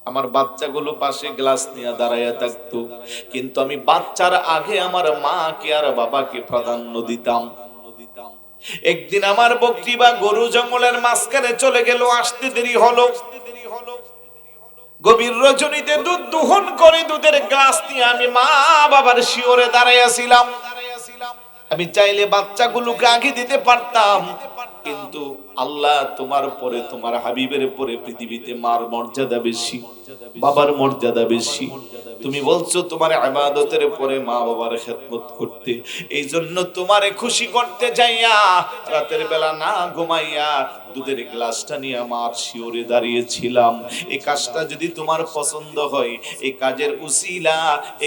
আমার বাচ্চাগুলো পাশে গ্লাস নিয়ে দাঁড়াইয়া থাকতো, কিন্তু আমি বাচ্চার আগে আমার মাকে আর বাবাকে প্রাধান্য দিতাম। একদিন আমার বকরি বা গরু জঙ্গলের মাঝখানে চলে গেল, আসতে দেরি হলো। গভীর রজনীতে দুধ দহন করে দুধের গ্লাস নিয়ে আমি মা বাবার শিওরে দাঁড়াইয়াছিলাম। আমি চাইলে বাচ্চাগুলোকে আগে দিতে পারতাম, কিন্তু আল্লাহ, তোমার পরে, তোমার হাবিবের পরে পৃথিবীতে মার মর্যাদা বেশি, বাবার মর্যাদা বেশি। তুমি বলছো তোমার ইবাদতের পরে মা বাবার খেদমত করতে, এই জন্য তোমারে খুশি করতে যাইয়া রাতের বেলা না ঘুমাইয়া দুধের গ্লাসটা নিয়ে মার শিওরে দাঁড়িয়েছিলাম। এই কাজটা যদি তোমার পছন্দ হয়, এই কাজের উসিলা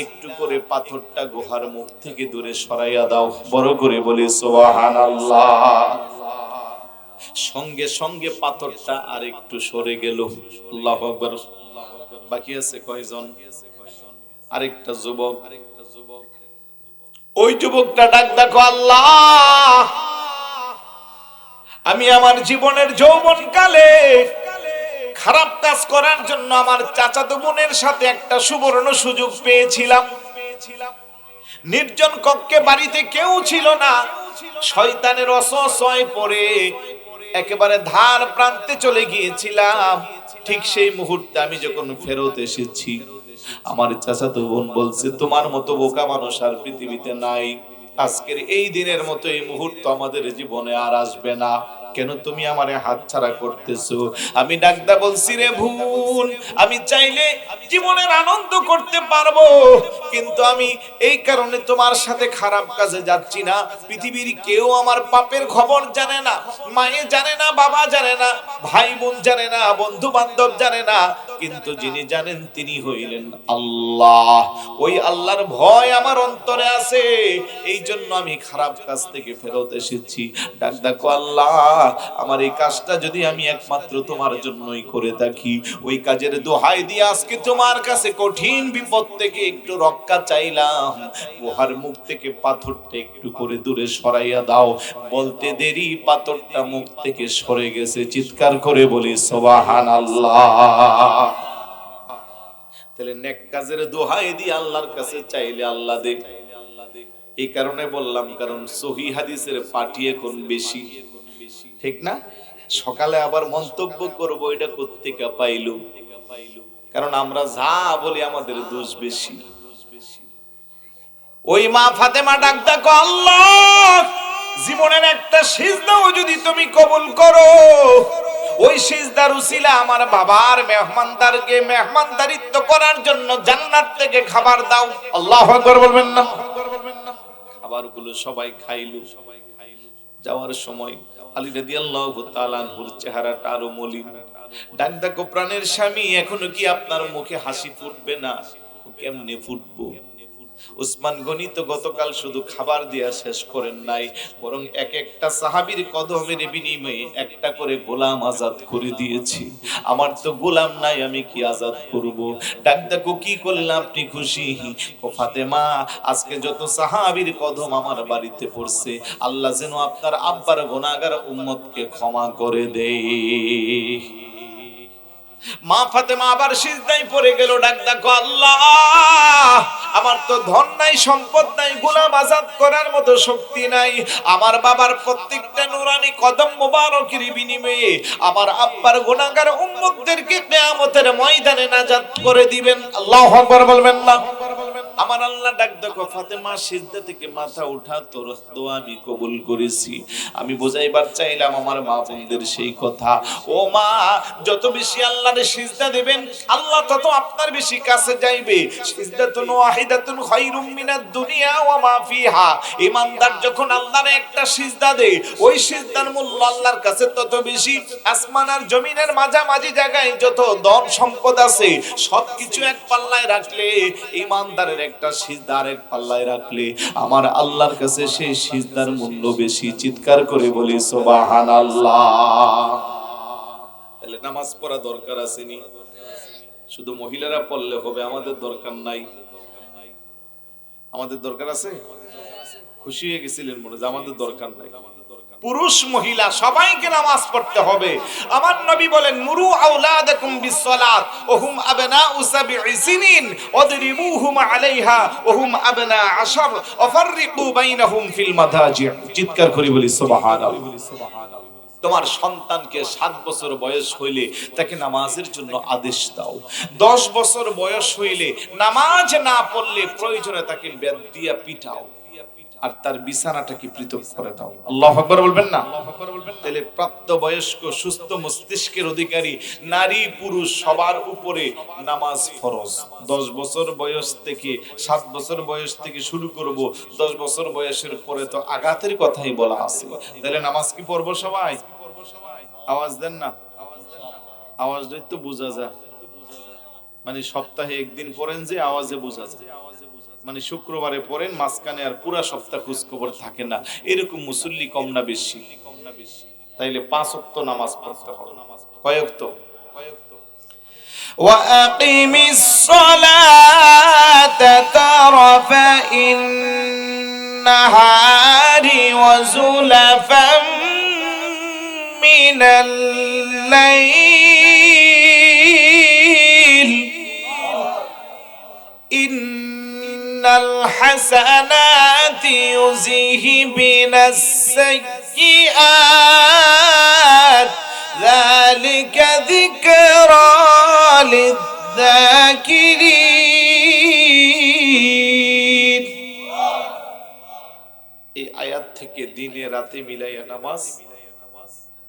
একটু করে পাথরটা গুহার মুখ থেকে দূরে সরাইয়া দাও। বড় করে বলি সুবহানাল্লাহ। সঙ্গে সঙ্গে পাথরটা আর একটু সরে গেল। আল্লাহু আকবার। বাকি আছে কয়জন? আরেকটা যুবক। ওই যুবকটা ডাক দেখো, আল্লাহ, আমি আমার জীবনের যৌবনকালে খারাপ কাজ করার জন্য আমার চাচাতো বোনের সাথে একটা সুবর্ণ সুযোগ পেয়েছিলাম। নির্জন কক্ষে, বাড়িতে কেউ ছিল না, শয়তানের ওয়াসওয়াসায় পড়ে একেবারে ধার প্রান্তে চলে গিয়েছিলাম। ঠিক সেই মুহূর্তে আমি যখন ফেরত এসেছি, আমার চাচাতো বোন বলছে, তোমার মতো বোকা মানুষ আর পৃথিবীতে নাই। আজকের এই দিনের মতো এই মুহূর্ত আমাদের জীবনে আর আসবে না। কেন তুমি আমারে হাতছাড়া করতেছো? আমি ডাকদা বলছি, রে বোন, আমি চাইলে জীবনের আনন্দ করতে পারবো, কিন্তু আমি এই কারণে তোমার সাথে খারাপ কাজে যাচ্ছি না। পৃথিবীর কেউ আমার পাপের খবর জানে না, মায়ে জানে না, বাবা জানে না, ভাই বোন জানে না, বন্ধু বান্ধব জানে না, কিন্তু যিনি জানেন তিনি হইলেন আল্লাহ। ওই আল্লাহর ভয় আমার অন্তরে আছে, এই জন্য আমি খারাপ কাজ থেকে ফেরত এসেছি। ডাক ডাকো আল্লাহ, আমার এই কাজটা যদি আমি একমাত্র তোমার জন্যই করে থাকি, ওই কাজের দোহাই দিয়ে আজকে তোমার কাছে কঠিন বিপদ থেকে একটু রক্ষা চাইলাম। গুহার মুখ থেকে পাথরটা একটু করে দূরে সরাইয়া দাও। বলতে দেরি পাথরটা মুখ থেকে সরে গেছে। চিৎকার করে বলি সুবহানাল্লাহ। তাহলে নেক কাজের দোহাই দিয়ে আল্লাহর কাছে চাইলে আল্লাহ দে। এই কারণে বললাম, কারণ সহিহ হাদিসের পাঠি এখন বেশি, ঠিক না? সকালে আবার মন্তব্য করবো এটা কোত্থেকে পাইলু, কারণ আমরা যা বলি আমাদের দোষ বেশি। ওই মা ফাতেমা ডাক ডাকো আল্লাহ, জীবনের একটা সিজদাও যদি তুমি কবুল করো, ওই সিজদার উসিলা আমার বাবার মেহমানদারকে মেহমানদারিত্ব করার জন্য জান্নাত থেকে খাবার দাও। আল্লাহু আকবার বলবেন না? খাবারগুলো সবাই খাইলো। যাওয়ার সময় আলী রাদিয়াল্লাহু তাআলা আনহুর চেহারাটা আরো মলিন। ডাক ডাকো প্রাণের স্বামী, এখনো কি আপনার মুখে হাসি ফুটবে না? কেমনে ফুটবো? উসমান গনি তো গতকাল শুধু খাবার দিয়া শেষ করেন নাই, বরং এক একটা সাহাবীর কদমের বিনিময়ে একটা করে গোলাম আজাদ করে দিয়েছি। আমার তো গোলাম নাই, আমি কি আজাদ করব? ডাক ডাকো কি করলে আপনি খুশি? ও ফাতেমা, আজকে যত সাহাবীর কদম আমার বাড়িতে পড়ছে, আল্লাহ যেন আপনার আব্বার গুনাহগার উম্মতকে ক্ষমা করে দেয়। মা ফাতেমা আবার সিজদায় পড়ে গেল। ডাক ডাকো আল্লাহ, আমার তো ধন নাই, সম্পদ নাই, গোলাম আজাদ করার মতো শক্তি নাই। আমার বাবার প্রত্যেকটা নুরানি কদম মোবারকের বিনিময়ে আমার আব্বার গুনাহগার উম্মতদেরকে কিয়ামতের ময়দানে নাজাত করে দিবেন। আল্লাহু আকবার বলবেন না? আমার আল্লাহ ডাক দেখো ফাতেমা, সিজদা থেকে মাথা উঠা, তোর দোয়া আমি কবুল করেছি। আমি বোঝাইবার চাইলাম আমার মা বোনদের সেই কথা। ও মা, যত বেশি আল্লাহর সিজদা দিবেন, আল্লাহ তত আপনার বেশি কাছে যাইবে। সিজদাতুন ওয়াহিদাতুন খায়রুম মিনাদ দুনিয়া ওয়া মা ফিহা। ঈমানদার যখন আল্লাহর একটা সিজদা দেয়, ওই সিজদার মূল্য আল্লাহর কাছে তত বেশি। আসমান আর জমিনের মাঝামাঝি জায়গায় যত ধন সম্পদ আছে, সবকিছু এক পাল্লায় রাখলে, ঈমানদারের একটা সিজদার এক পাল্লায় রাখলে, আমার আল্লাহর কাছে সেই সিজদার মূল্য বেশি। চিৎকার করে বলি সুবহানাল্লাহ। তাহলে নামাজ পড়া দরকার আছে নি? শুধু মহিলারা পড়লে হবে, আমাদের দরকার নাই? আমাদের দরকার আছে? খুশি হয়ে গেছিলেন মনে যে আমাদের দরকার নাই? পুরুষ মহিলা সবাইকে নামাজ পড়তে হবে। আমার নবী বলেন, মুরু আওলাদাকুম বিসসালাত ওয়া হুম আবনাউ সাবঈ সিনিন ওয়াদরিবুহুম আলাইহা ওয়া হুম আবনা আশর ওয়া ফাররিকু বাইনাহুম ফিল মাদাজি'। চিৎকার করে বলি সুবহানাল্লাহ। তোমার সন্তানকে 7 বছর বয়স হইলে তাকে নামাজের জন্য আদেশ দাও। 10 বছর বয়স হইলে নামাজ না পড়লে প্রয়োজনে তাকে বেত দিয়া পিটাও, আর তার বিছানাটাকে পৃথক করে দাও। আল্লাহু আকবার বলবেন না? তাহলে প্রাপ্তবয়স্ক সুস্থ মস্তিষ্কের অধিকারী নারী পুরুষ সবার উপরে নামাজ ফরজ। 10 বছর বয়স থেকে 7 বছর বয়স থেকে শুরু করব, 10 বছর বয়সের পরে তো আঘাতের কথাই বলা আছে। তাহলে নামাজ কি পড়বো সবাই? আওয়াজ দেন না, আওয়াজ দিলে তো বোঝা যায়। মানে সপ্তাহে একদিন পড়েন যে আওয়াজে বোঝা যায়। মানে শুক্রবারে পড়েন, মাঝখানে আর পুরা সপ্তাহ খোঁজ খবর থাকে না, এরকম মুসল্লি কম না বেশি? তাইলে 5 ওয়াক্ত নামাজ পড়তে হবে। কয় ওয়াক্ত? ওয়া আকিমিস সালাতা তারাফাইন নাহারি ওয়া যুলাফাম মিনাল লাইল ইন্নাল হাসানাতি ইউযহিবিনাস সাইয়্যাত যালিকা যিকরা লিয-যাকিরিন। এই আয়াত থেকে দিনে রাতে মিলাইয়া নামাজ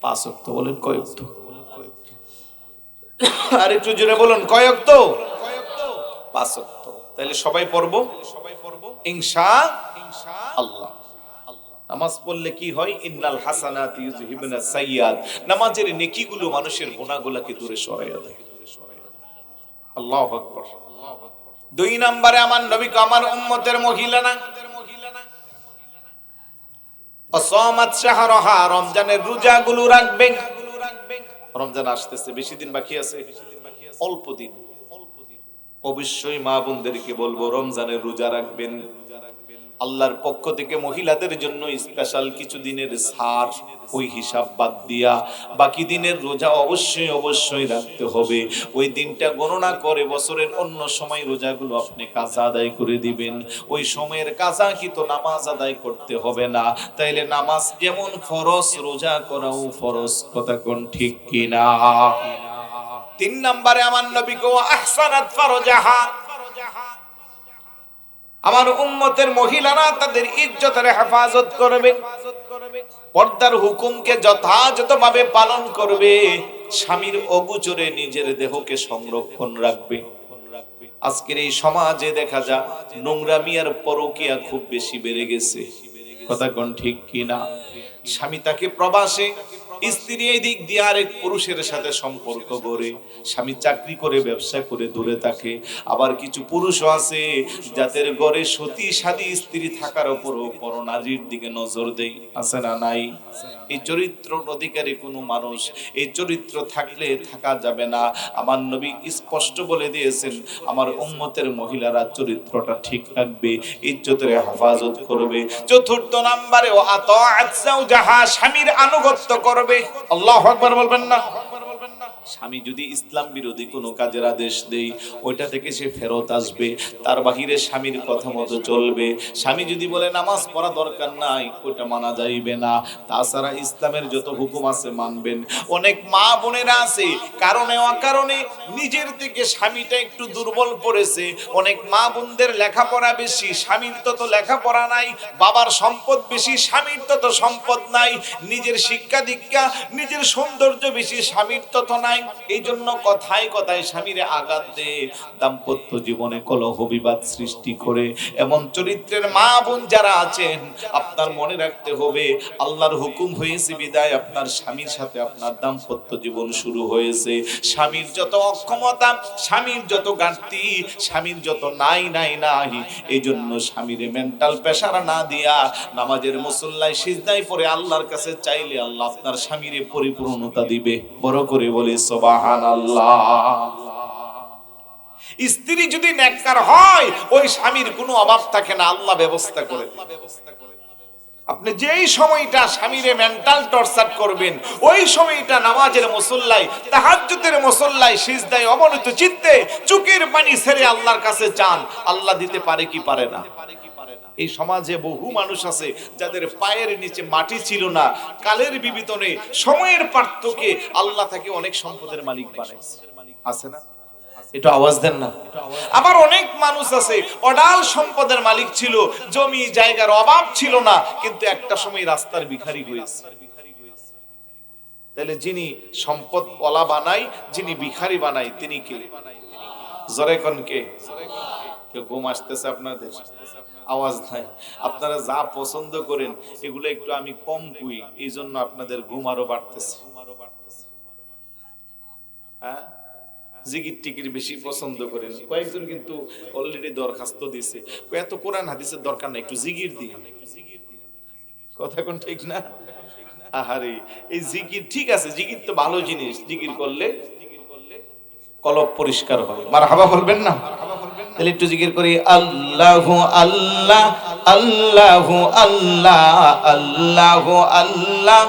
5 ওয়াক্ত। বলেন কয় ওয়াক্ত? আর একটু জোরে বলুন, কয় ওয়াক্ত? 5 ওয়াক্ত। তাহলে সবাই পড়বো ইনশাআল্লাহ। নামাজ পড়লে কি হয়? ইন্নাল হাসানাতি ইউযহিবুনাস সাইয়্যাত। নামাজের নেকিগুলো মানুষের গুনাহগুলোকে দূরে সরাইয়া দেয়। আল্লাহু আকবার। দুই নম্বরে আমার নবী আমার উম্মতের মহিলারা অসামাত শাহরাহা, রমজানের রোজাগুলো রাখবে। রমজান আসতেছে, বেশি দিন বাকি আছে, অল্প দিন। অবশ্যই মা বোনদেরকে বলবো রমজানের রোজা রাখবেন। আল্লাহর পক্ষ থেকে মহিলাদের জন্য স্পেশাল কিছু দিনের ছাড়, ওই হিসাব বাদ দিয়া বাকি দিনের রোজা অবশ্যই অবশ্যই রাখতে হবে। ওই দিনটা গণনা করে বছরের অন্য সময় রোজাগুলো আপনি কাজা আদায় করে দিবেন। ওই সময়ের কাজা কি তো নামাজ আদায় করতে হবে না? তাইলে নামাজ যেমন ফরজ, রোজা করাও ফরজ। কথা কোন ঠিক কিনা? তিন নম্বরে আমার নবী কো আহসানাত ফারজাহা, আমার উম্মতের মহিলারা তাদের ইজ্জতের হেফাজত করবে, পর্দার হুকুমকে যথাযথভাবে পালন করবে, স্বামীর অগোচরে নিজের দেহকে সংরক্ষণ রাখবে। আজকের এই সমাজে দেখা যায় নোংরামি আর পরকীয়া খুব বেশি বেড়ে গেছে। কথা কোন ঠিক কিনা? স্বামী তাকে প্রবাসে, স্ত্রী এই দিক দিয়ে আরেক পুরুষের সাথে সম্পর্ক গড়ে, স্বামী চাকরি করে ব্যবসা করে দূরে থাকে। আবার কিছু পুরুষও আছে যাদের ঘরে সতী সাদী স্ত্রী থাকার উপরও পরনারীর দিকে নজর দেয়। আছে না নাই? এই চরিত্র অধিকারী কোনো মানুষ, এই চরিত্র থাকলে থাকা যাবে না। আমার নবী স্পষ্ট বলে দিয়েছেন আমার উম্মতের মহিলারা চরিত্রটা ঠিক রাখবে, ইজ্জতের হেফাজত করবে। চতুর্থ নম্বরে ও আতাআত যাওজাহা, স্বামীর আনুগত্য করবে। আল্লাহু আকবার বলবেন না? স্বামী যদি ইসলাম বিরোধী কোনো কাজের আদেশ দেয় ওইটা থেকে সে ফেরত আসবে, তার বাহিরে স্বামীর কথা মতো চলবে। স্বামী যদি বলে নামাজ পড়া দরকার নাই, ওইটা মানা যাইবে না। তাছাড়া ইসলামের যত হুকুম আছে মানবেন। অনেক মা বোনেরা আছে কারণে অকারণে নিজের থেকে স্বামীটা একটু দুর্বল পড়েছে। অনেক মা বোনদের লেখাপড়া বেশি, স্বামীর তত লেখাপড়া নাই। বাবার সম্পদ বেশি, স্বামীর তত সম্পদ নাই। নিজের শিক্ষা দীক্ষা, নিজের সৌন্দর্য বেশি, স্বামীর তত নাই। এই জন্য কথায় কথায় স্বামীরে আঘাত দিয়ে দাম্পত্য জীবনে কলহ বিবাদ সৃষ্টি করে। এমন চরিত্রের মা বোন যারা আছেন আপনার মনে রাখতে হবে আল্লাহর হুকুম হয়েছে বিদায় আপনার স্বামীর সাথে আপনার দাম্পত্য জীবন শুরু হয়েছে। স্বামীর যত অক্ষমতা, স্বামীর যত ঘাটতি, স্বামীর যত নাই নাই নাই, এই জন্য স্বামীরে মেন্টাল প্রেসার না দিয়া নামাজের মুসল্লায় সিজদায় পড়ে আল্লাহর কাছে চাইলে আল্লাহ আপনার স্বামীরে পরিপূর্ণতা দিবে। বড় করে বলি সুবহানাল্লাহ। স্ত্রী যদি নেককার হয় ওই স্বামীর কোনো অভাব থাকে না, আল্লাহ ব্যবস্থা করে। আপনি যেই সময়টা স্বামীরে মেন্টাল টর্চার করবেন ওই সময়টা নামাজের মুসল্লায়, তাহাজ্জুদের মুসল্লায় সিজদায় অবনত চিত্তে চোখের পানি ছেড়ে আল্লাহর কাছে চান, আল্লাহ দিতে পারে কি পারে না? এই সমাজে বহু মানুষ আছে যাদের পায়ের নিচে মাটি ছিল না, কালের বিবর্তনে সময়ের পার্থক্যে আল্লাহ তাকে অনেক সম্পদের মালিক বানাইছে। আছে না? এটা আওয়াজ দেন না। আবার অনেক মানুষ আছে অঢাল সম্পদের মালিক ছিল, জমি জায়গার অভাব ছিল না, কিন্তু একটা সময় রাস্তার ভিখারি হয়েছে। তাহলে যিনি সম্পদ ওয়ালা বানাই, যিনি ভিখারি বানাই, তিনি কে? জোরে কোন কে? কেউ ঘুম আসতেছে আপনাদের? আওয়াজ নাই। আপনারা যা পছন্দ করেন এগুলো একটু আমি কম কই, এই জন্য আপনাদের ঘুম আরো বাড়তেছে। হ্যাঁ, জিকির টিকির বেশি পছন্দ করেন। কয়েকজন কিন্তু অলরেডি দরখাস্ত দিছে, এত কোরআন হাদিসের দরকার নাই, একটু জিকির দিয়ে। কথা কোন ঠিক না? আহারে, এই জিকির ঠিক আছে, জিকির তো ভালো জিনিস, জিকির করলে কলব পরিষ্কার হয়। মারহাবা বলবেন না? তাহলে একটু জিকির করি, আল্লাহু আল্লাহ আল্লাহু আল্লাহ আল্লাহু আল্লাহ,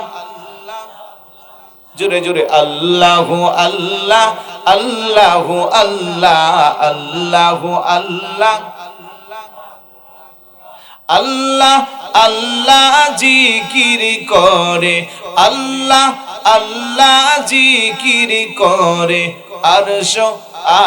জোরে জোরে আল্লাহু আল্লাহ আল্লাহু আল্লাহ আল্লাহু আল্লাহ। আল্লাহ আল্লাহ জিকির করে, আল্লাহ আল্লাহ জিকির করে, আরশ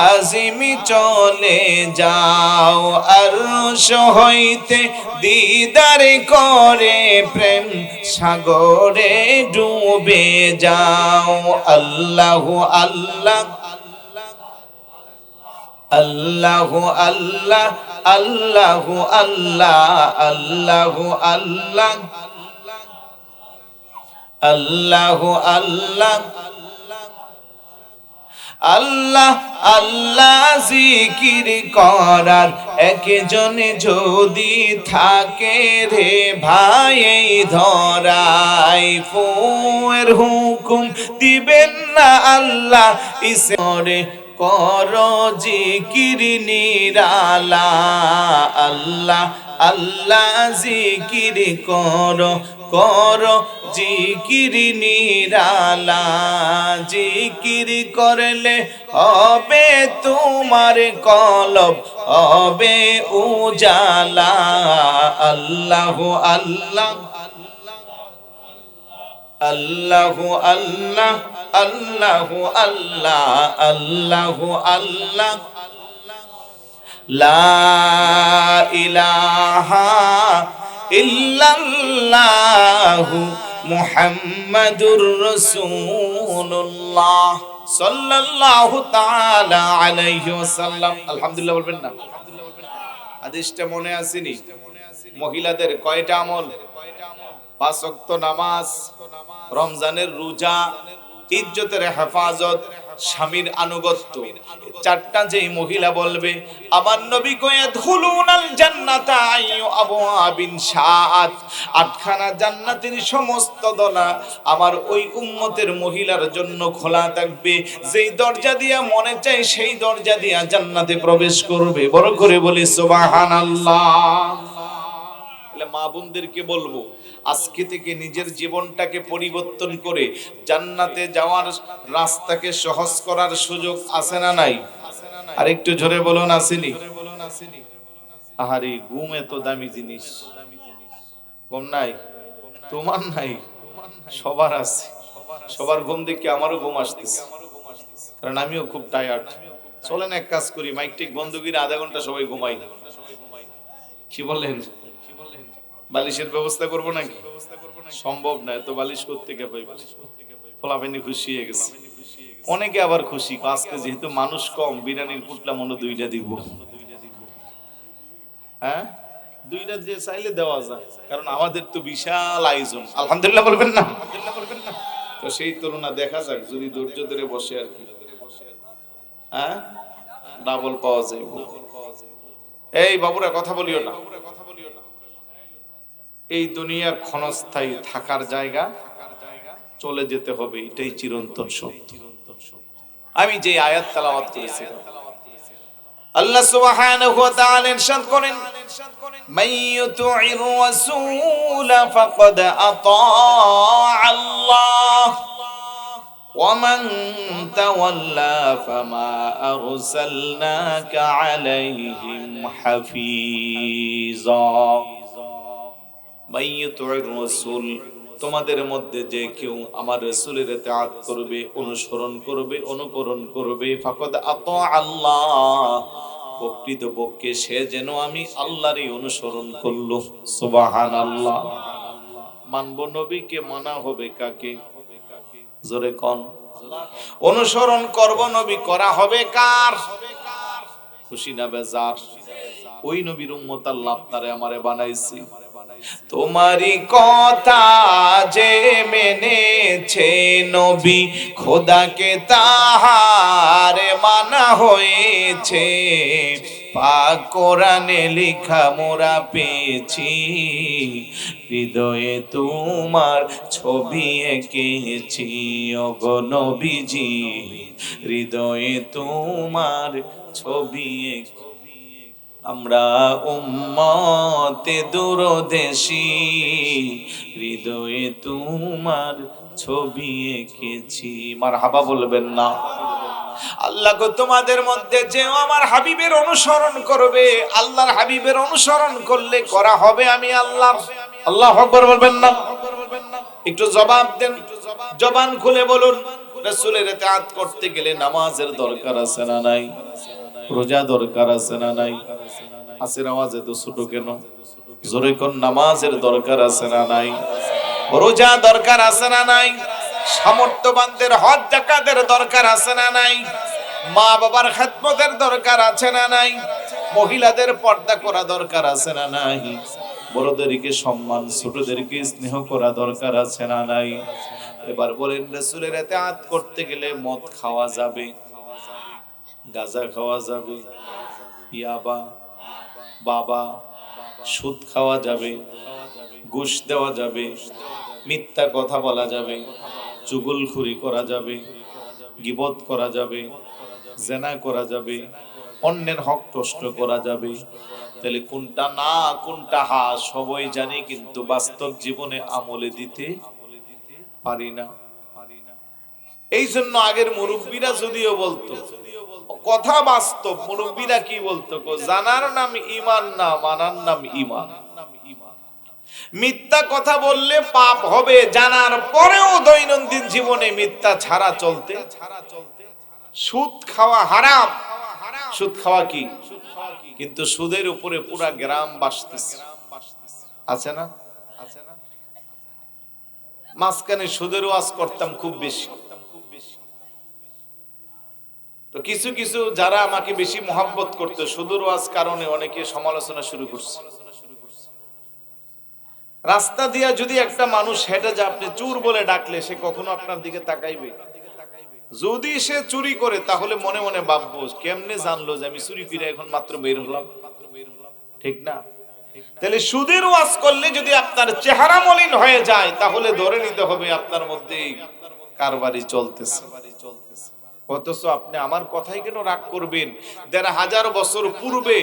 আজিমি চলে যাও, আরশ হইতে দিদার করে প্রেম সাগরে ডুবে যাও। আল্লাহু আল্লাহ আল্লাহু আল্লাহ আল্লাহু আল্লাহ আল্লাহু আল্লাহ আল্লাহু আল্লাহ আল্লাহ আল্লাহ জিকির করার একজনে যদি থাকে রে ভাই এই ধরাই ফুয়ের হুকুম দিবেন না আল্লাহ ইসরে কর জিকির নিরালা আল্লাহ আল্লাহ জিকির কর কর জিকির নিরালা জিকির করলে হবে তোমার কলব হবে উজালা আল্লাহ আল্লাহ আল্লাহ আল্লাহ আল্লাহ আল্লাহ আল্লাহ আল্লাহ লা ইলাহা ইল্লাল্লাহু মুহাম্মাদুর রাসূলুল্লাহ সাল্লাল্লাহু তাআলা আলাইহি ওয়াসাল্লাম। আলহামদুলিল্লাহ বলবেন না? হাদিসটা মনে আসেনি? মহিলাদের কয়টা আমল? 5 ওয়াক্ত নামাজ, রমজানের রোজা, ইজ্জতের হেফাজত, স্বামীর আনুগত্য। চারটা যেই মহিলা বলবে আমার নবী কয়ে ধুলুনাল জান্নাতা আইয়ু আবওয়াবিন শাআত, আটখানা জান্নাতের সমস্ত দরজা আমার ওই উম্মতের মহিলার জন্য খোলা থাকবে। যেই দরজা দিয়া মনে চায় সেই দরজা দিয়া জান্নাতে প্রবেশ করবে। বড় করে বলি সুবহানাল্লাহ। মা বোনদেরকে বলবো আজকে থেকে নিজের জীবনটাকে পরিবর্তন করে জান্নাতে যাওয়ার রাস্তাকে সহজ করার সুযোগ আছে না নাই? আর একটু জোরে বলুন আসেনি? আহারে ঘুম এত দামি জিনিস, কম নাই? তোমার নাই, সবার আছে। সবার ঘুম দেখে আমারও ঘুম আসতেছে, কারণ আমিও খুব টায়ার্ড। চলেন এক কাজ করি, মাইক টিক বন্ধ করে আধা ঘন্টা সবাই ঘুমাই। কি বলেন? বালিশের ব্যবস্থা করবো নাকি? সম্ভব না, এত বালিশ করতে কে পাইব? ফলাফেনি খুশি হয়ে গেছে। অনেকে আবার খুশি আজকে যেহেতু মানুষ কম, বিরিয়ানির পুটলা মনে 2টা দিব। হ্যাঁ, 2টা যে চাইলে দেওয়া যায়, কারণ আমাদের তো বিশাল আয়োজন। আলহামদুলিল্লাহ বলবেন না? তো সেই তুলনা দেখা যাক, যদি ধৈর্য ধরে বসে আর কি, হ্যাঁ ডাবল পাওয়া যায়। এই বাবুরা কথা বলিও না। এই দুনিয়া ক্ষণস্থায়ী, থাকার জায়গা, চলে যেতে হবে, এটাই চিরন্তন সত্য। আমি যে আয়াত তেলাওয়াত করেছিলাম, আল্লাহ সুবহানাহু ওয়া তাআলা ইরশাদ করেন মান ইউতি'র রাসূল ফাকাদ আতা'a আল্লাহ ওয়া মান তাওয়াল্লা ফামা আরসালনাকা আলাইহিম হাফিজা। তোমাদের মধ্যে যে কেউ আমার রাসূলের ইতাআত করবে, অনুসরণ করবে, অনুকরণ করবে, ফাকাদ আতা আল্লাহ, প্রকৃতপক্ষে সে যেন আমি আল্লাহরই অনুসরণ করলো। সুবহানাল্লাহ। মানব নবীকে, মানা হবে কাকে? জোরে কোন? অনুসরণ করব নবী, করা হবে কার? খুশি না বেজার? ওই নবীর উম্মত আল্লাহ আপনারে আমারে বানাইছি। তোমারি কথা যে মেনেছে নবী, খোদাকে তাহার মানা হয়েছে। পাক কোরআনে লেখা মোরা পেয়েছি, হৃদয়ে তোমার ছবি এঁকেছি। ওগো নবীজি, হৃদয়ে তোমার ছবি এঁকেছি। আমরা উম্মতে দূরদেশী, হৃদয়ে তোমার ছবি এঁকেছি। মারহাবা বলবেন না? আল্লাহ গো, তোমাদের মধ্যে যে আমার হাবিবের অনুসরণ করবে, আল্লাহর হাবিবের অনুসরণ করলে করা হবে আমি আল্লাহর। আল্লাহু আকবার বলবেন না? একটু জবাব দেন, জবান খুলে বলুন। রাসূলের ইতাআত করতে গেলে নামাজের দরকার আছে না নাই? রোজা দরকার আছে না নাই? আসের আওয়াজ এত ছোট কেন? জোরে কোন, নামাজের দরকার আছে না নাই? রোজা দরকার আছে না নাই? সামর্থ্যবানদের হজ যাকাতের দরকার আছে না নাই? মা বাবার খেদমতের দরকার আছে না নাই? মহিলাদের পর্দা করা দরকার আছে না নাই? বড়দেরকে সম্মান, ছোটদেরকে স্নেহ করা দরকার আছে না নাই? এবার বলেন, রাসূলের ইতাআত করতে গেলে মদ খাওয়া যাবে? গাঁজা খাওয়া যাবে, ইয়াবা, বাবা, সুদ খাওয়া যাবে, ঘুষ দেওয়া যাবে, মিথ্যা কথা বলা যাবে, চুগলখুরি করা যাবে, গীবত করা যাবে, জেনা করা যাবে, অন্যের হক নষ্ট করা যাবে। তাহলে কোনটা না কোনটা হা সবাই জানি, কিন্তু বাস্তব জীবনে আমলে দিতে পারি না। এই জন্য আগের মুরব্বীরা যদিও বলতো কথা বাস্তব, মুরব্বীরা কি বলতো, জানার নাম ঈমান না, মানার নাম ঈমান। মিথ্যা কথা বললে পাপ হবে, জানার পরেও দৈনন্দিন জীবনে মিথ্যা ছাড়া চলতে। সুদ খাওয়া হারাম, সুদ খাওয়া কি, কিন্তু সুদের উপরে পুরা গ্রাম বাসতেছে, আছে না? মাঝখানে সুদের ওয়াজ করতাম খুব বেশি, তো কিছু কিছু যারা আমাকে বেশি মহব্বত করতো সুদের ওয়াজ কারণে অনেকে সমালোচনা শুরু করছে। রাস্তা দিয়া যদি একটা মানুষ হেঁটে যায়, আপনি চোর বলে ডাকলে সে কখনো আপনার দিকে তাকাইবে? যদি সে চুরি করে তাহলে মনে মনে ভাববো কেমনে জানলো যে আমি চুরি করে এখন মাত্র বের হলাম, ঠিক না? তাহলে সুদের ওয়াজ করলে যদি আপনার চেহারা মলিন হয়ে যায় তাহলে ধরে নিতে হবে আপনার মধ্যে কারবারি চলতেছে। অথচ আপনি আমার কথাই কেন রাগ করবেন? ১৫০০ বছর পূর্বে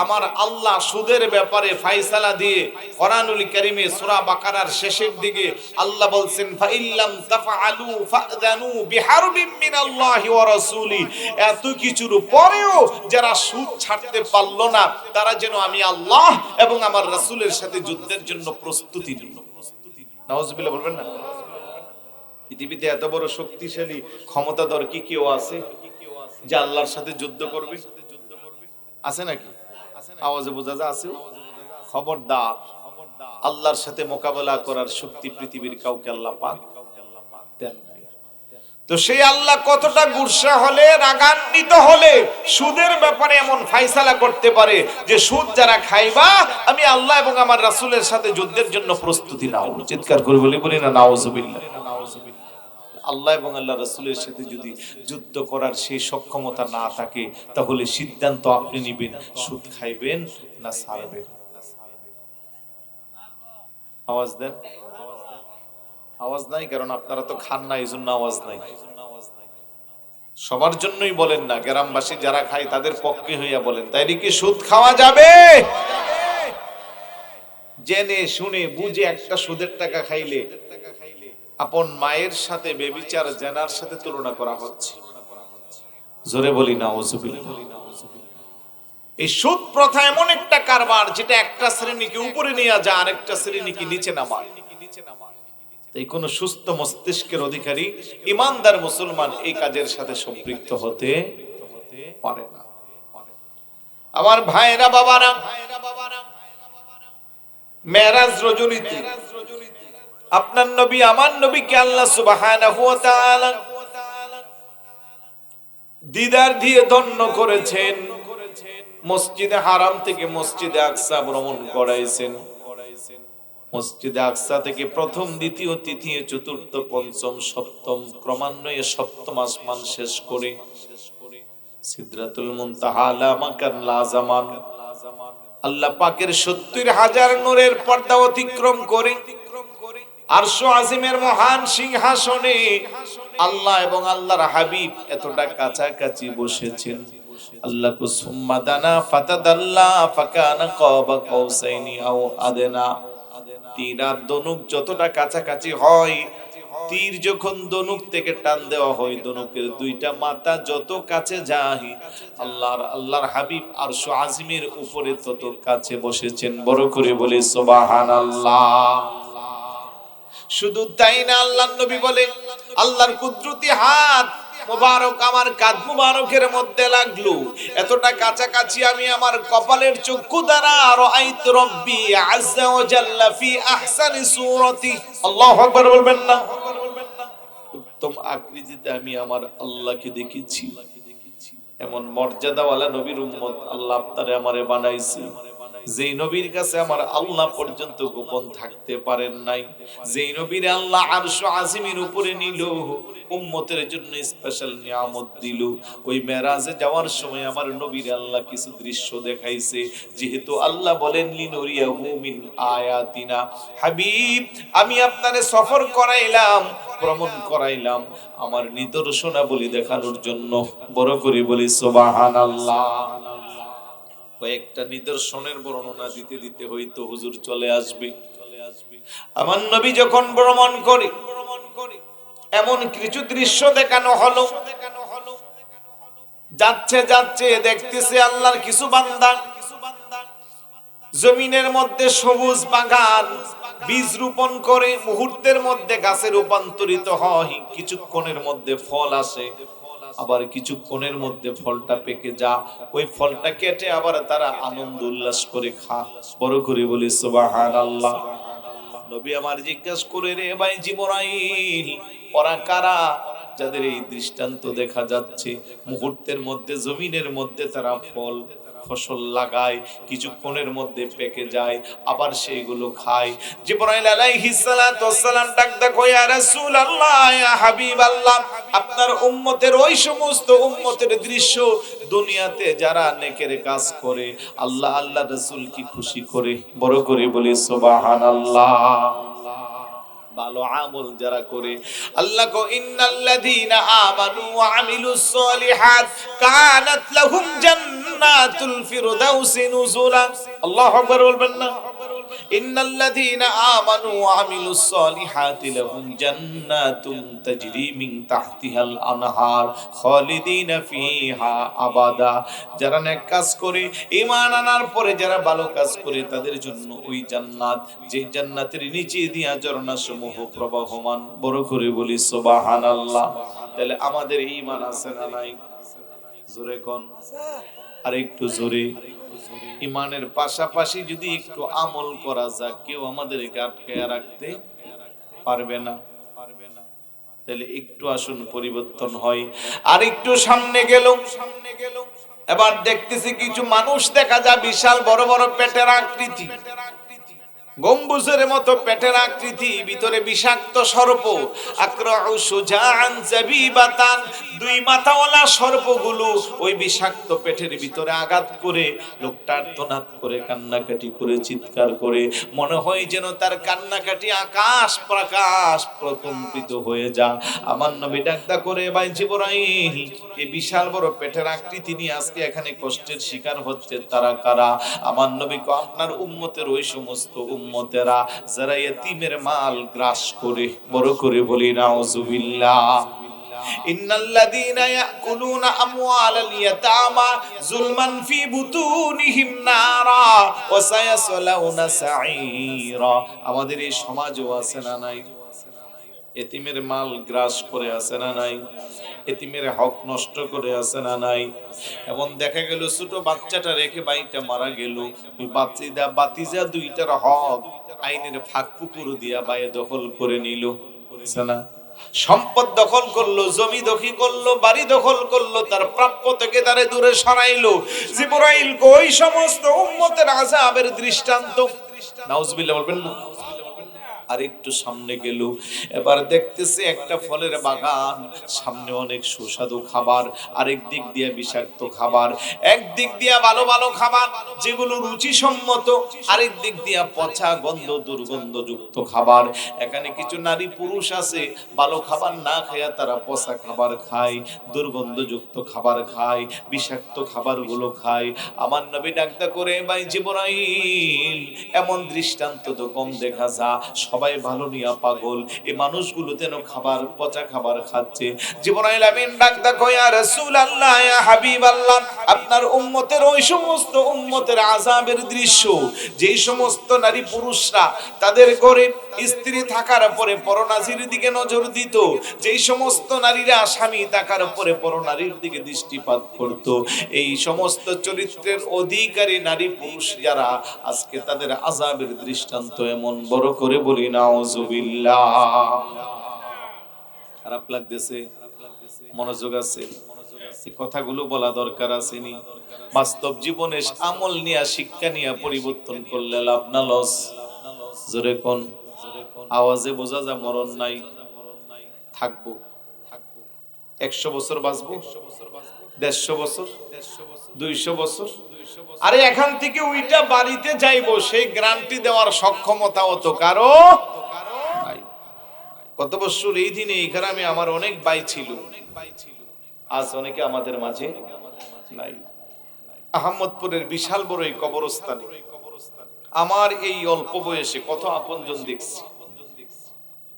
আমার আল্লাহ সুদের ব্যাপারে ফায়সালা দিয়ে কোরআনুল কারীমে সূরা বাকারার শেষের দিকে আল্লাহ বলছেন, ফাইল্লাম তাফআলু ফাযানু বিহারবিন মিনাল্লাহি ওয়া রাসূলি। এত কিছুর পরেও যারা সুদ ছাড়তে পারল না তারা যেন আমি আল্লাহ এবং আমার রাসূলের সাথে যুদ্ধের জন্য প্রস্তুতি নিই। নাউজুবিল্লাহ বলবেন না? পৃথিবীতে এত বড় শক্তিশালী ক্ষমতাধর কি কেউ আছে যে আল্লাহর সাথে যুদ্ধ করবে? আছে নাকি? আওয়াজে বোঝা যায় আছে। খবরদার, আল্লাহর সাথে মোকাবেলা করার শক্তি পৃথিবীর কাউকে আল্লাহ পাক দেন নাই। তো সেই আল্লাহ কতটা গুসা হলে, রাগান্বিত হলে সুদের ব্যাপারে এমন ফায়সালা করতে পারে যে সুদ যারা খাইবা আমি আল্লাহ এবং আমার রাসূলের সাথে যুদ্ধের জন্য প্রস্তুতি নাও। চিৎকার করে বলি না নাউজুবিল্লাহ। আল্লাহ এবং আল্লাহ রাসূলের সাথে যদি যুদ্ধ করার সেই সক্ষমতা না থাকে তাহলে সিদ্ধান্ত আপনি নেবেন সুদ খাইবেন না ছাড়বেন। আওয়াজ দেন। আওয়াজ নাই কারণ আপনারা তো খান না, এই জন্য আওয়াজ নাই। সবার জন্যই বলেন না, গ্রামবাসী যারা খায় তাদের পক্ষে হইয়া বলেন। তাই কি সুদ খাওয়া যাবে? জেনে শুনে বুঝে একটা সুদের টাকা খাইলে আপন মায়ের সাথে বেবিচার জেনার সাথে তুলনা করা হচ্ছে। জোরে বলি নাউজুবিল্লাহ। এই সুদ প্রথা এমন একটা কারবার যেটা একটা শ্রেণীকে উপরে নিয়ে যায়, আরেকটা শ্রেণীকে নিচে নামায়। তাই কোন সুস্থ মস্তিষ্কের অধিকারী ইমানদার মুসলমান এই কাজের সাথে সম্পৃক্ত হতে পারে না। আমার ভাইরা বাবারা, মেরাজ রজনীতে আপনার নবী আমার নবীকে আল্লাহ সুবহানাহু ওয়া তাআলা দিদার দিয়ে ধন্য করেছেন। মসজিদে হারাম থেকে মসজিদে আকসা ভ্রমণ করাইছেন। মসজিদে আকসা থেকে প্রথম, দ্বিতীয়, তৃতীয়, চতুর্থ, পঞ্চম, সপ্তম, ক্রমান্বয়ে সপ্তম আসমান শেষ করে সিদরাতুল মুনতাহা আলা মাকান লা জামান আল্লাহ পাকের ৭০,০০০ নূরের পর্দা অতিক্রম করে আরশ আজিমের মহান সিংহাসনে আল্লাহ এবং আল্লাহর হাবিব এতটা কাছাকাছি বসেছেন। আল্লাহ কুসুম্মা দানা ফাতাদাল্লা ফাকানা কাবা কাউসাইনি আও আদনা। তীর আর ধনুক যতটা কাছাকাছি হয়, তীর যখন ধনুক থেকে টান দেওয়া হয় ধনুকের দুইটা মাথা যত কাছে যায় আল্লাহর হাবিব আরশ আজিমের উপরে তত কাছে বসেছেন। বড় করে বলে সুবহানাল্লাহ। শুধু তাই না, আল্লাহর নবী বলে আল্লাহর কুদরতি হাত মুবারক আমার কাঁধ মুবারকের মধ্যে লাগলো। এতটা কাছাকাছি আমি আমার কপালের চক্ষু দ্বারা রাআইতু রাব্বি আযজা ওয়া জাল্লা ফি আহসানি সূরাতি। আল্লাহু আকবার বলবেন না? উত্তম আকৃতিতে আমি আমার আল্লাহকে দেখেছি। এমন মর্যাদাওয়ালা নবীর উম্মত আল্লাহ আপনারে আমারে বানাইছে, যেই নবীর কাছে আমার আল্লাহ পর্যন্ত গোপন থাকতে পারেন নাই, যেই নবীর আল্লাহ আরশ আজিমের উপরে নিল, উম্মতের জন্য স্পেশাল নিয়ামত দিল। ওই মেরাজে যাওয়ার সময় আমার নবীর আল্লাহ কিছু দৃশ্য দেখাইছে, যেহেতু আল্লাহ বলেন লিনুরিয়াহু মিন আয়াতিনা। হাবিব, আমি আপনারে সফর করাইলাম, ভ্রমণ করাইলাম আমার নিদর্শনাবলী দেখানোর জন্য। বড় করে বলি সুবহানাল্লাহ। কয়েকটা নিদর্শনের বর্ণনা দিতে দিতে হয়তো হুজুর চলে আসবে। আমার নবী যখন ভ্রমণ করে এমন কিছু দৃশ্য দেখানো হলো, যাচ্ছে যাচ্ছে দেখতেছে আল্লাহর কিছু বান্দা জমিনের মধ্যে সবুজ বাগান বীজ রোপণ করে মুহূর্তের মধ্যে গাছে রূপান্তরিত হয়, কিছুক্ষণের মধ্যে ফল আসে, আবার কিছুক্ষণের মধ্যে ফলটা পেকে যা, ওই ফলটা কেটে আবার তারা আনন্দ উল্লাস করে খা। বড় করে বলি সুবহানাল্লাহ। নবী আমার জিজ্ঞাসা করে, রে ভাই জিবরাইল, ওরা কারা যাদের এই দৃষ্টান্ত দেখা যাচ্ছে? মুহূর্তের মধ্যে জমিনের মধ্যে তারা ফসল লাগায়, কিছুক্ষণের মধ্যে পেকে যায়, আবার সেইগুলো খায়। জিবরাইল আলাইহিস সালাতু ওয়াস সালাম ডাক দেখো, ইয়া রাসূলুল্লাহ, ইয়া হাবিবাল্লাহ, আপনার উম্মতের ওই সমস্ত উম্মতের দৃশ্য দুনিয়াতে যারা নেকের কাজ করে আল্লাহ আল্লাহ রাসূল কি খুশি করে? বড় করে বলি সুবহানাল্লাহ। ভালো আমল যারা করে, আল্লাহ কো ইন্নাল্লাযীনা আমানু ওয়া আমিলুস সলিহাত কানাত লাহুম জান্নাতুল ফিরদাউসি নুজুলা। আল্লাহু আকবার বলবেন না? ইন্নাল্লাযীনা আমানু ওয়া আমিলুস সলিহাতি লাহুম জান্নাতুন তাজরি মিন তাহতিহাল আনহার খালিদিনা ফিহা আবাদা। যারা নেক কাজ করে, ঈমান আনার পরে যারা ভালো কাজ করে, তাদের জন্য ওই জান্নাত, যে জান্নাতের নিচে দিয়া ঝর্ণা সমূহ প্রবাহমান। বড় করে বলি সুবহানাল্লাহ। তাহলে আমাদের ঈমান আছে না নাই? জোরে কোন, আর একটু জোরে। ইমানের পাশাপাশি যদি একটু আমল করা যায়, কেউ আমাদেরকে আটকায় রাখতে পারবে না। তাহলে একটু আসুন পরিবর্তন হয়। আর একটু সামনে গেল, এবার দেখতেছি কিছু মানুষ দেখা যায় বিশাল বড় বড় পেটের আকৃতি, গম্বুজের মতো পেটের আকৃতি, ভিতরে বিষাক্ত সর্প। আকরাউ সুজাআন জাবিবাতান, দুই মাথাওয়ালা সর্পগুলো ওই বিষাক্ত পেটের ভিতরে আঘাত করে লোকটা আর্তনাদ করে, কান্নাকাটি করে, চিৎকার করে, মনে হয় যেন তার কান্নাকাটি আকাশ প্রকাশ প্রকম্পিত হয়ে যা। আমার নবী ডাকদা করে, ভাই জিবরাইল, এই বিশাল বড় পেটের আকৃতি নিয়ে আজকে এখানে কষ্টের শিকার হচ্ছে তারা কারা? আমার নবী কো, আপনার উম্মতের ওই সমস্ত উম্মতেরা যারা ইতিমের মাল গ্রাস করে। বড় করে বলি নাউজুবিল্লাহ। ইন্নাল্লাযীনা ইয়াকুলুনা আমওয়ালাল ইয়াতামা যুলমান ফি বুতুনিহিম নারা ওয়া সায়াসলাউনা সাঈরা। আমাদের এই সমাজও আছে না নাই? এতিমের মাল গ্রাস করে আছে না নাই? এতিমের হক নষ্ট করে আছে না নাই? এবং দেখা গেল ছোট বাচ্চাটা রেখে বাইটা মারা গেল, ওই বাতিজা দুইটার হক আইনের ফাঁক পুকুর দিয়া বাইয়ে দখল করে নিল, আছে না? সম্পদ দখল করলো, জমি দখল করলো, বাড়ি দখল করলো, তার প্রাপ্য থেকে তারে দূরে সরাইলো। জিবরাইল ওই সমস্ত উম্মতের আযাবের দৃষ্টান্ত। নাউজুবিল্লাহ বলবেন না? আর একটু সামনে গেল, এবার দেখতেছে একটা ফলের বাগান, সামনে অনেক সুস্বাদু খাবার, আরেক দিক দিয়ে বিষাক্ত খাবার, একদিক দিয়া ভালো ভালো খাবার যেগুলো রুচিসম্মত, আরেক দিক দিয়া পচা গন্ধ দুর্গন্ধযুক্ত খাবার। এখানে কিছু নারী পুরুষ আছে, ভালো খাবার না খেয়ে তারা পচা খাবার খায়, দুর্গন্ধযুক্ত খাবার খায়, বিষাক্ত খাবারগুলো খায়। আমার নবী ডাকদা করে, ভাই জিবরাইল, এমন দৃষ্টান্ত তো কম দেখা যা, সবাই ভালো নিয়া পাগল, এই মানুষগুলো যেন খাবার পচা খাবার খাচ্ছে। জিবরাইল আমিন ডাকদা কয়, ইয়া রাসূলুল্লাহ, ইয়া হাবিবাল্লাহ, আপনার উম্মতের ওই সমস্ত উম্মতের আযাবের দৃশ্য, যেই সমস্ত নারী পুরুষরা তাদের ঘরে স্ত্রী থাকার পরে পরনারীর দিকে নজর দিত, যেই সমস্ত নারীরা স্বামী থাকার পরে পরনারীর দিকে দৃষ্টিপাত করত, এই সমস্ত চরিত্রের অধিকারী নারী পুরুষ যারা, আজকে তাদের আযাবের দৃষ্টান্ত এমন। বড় করে বলি নাউজুবিল্লাহ। খারাপ লাগতেছে? মনোযোগ আছে? এই কথাগুলো বলা দরকার আসেনি? বাস্তব জীবনে আমল নিয়ে, শিক্ষা নিয়ে পরিবর্তন করলে লাভ না লস? জোরে কোন, আওয়াজে বোঝা যায় মরণ নাই। থাকবো 100 বছর বাঁচবো, 150 বছর, 200 বছর। আরে এখান থেকে ওইটা বাড়িতে যাইবো, সেই গ্যারান্টি দেওয়ার সক্ষমতাও তো কারো নাই। কত বছর এই দিনে এই গ্রামে আমার অনেক ভাই ছিল, আজ অনেকে আমাদের মাঝে নাই। আহমদপুরের বিশাল বড় এই কবরস্থানে আমার এই অল্প বয়সে কত আপনজন দেখছি,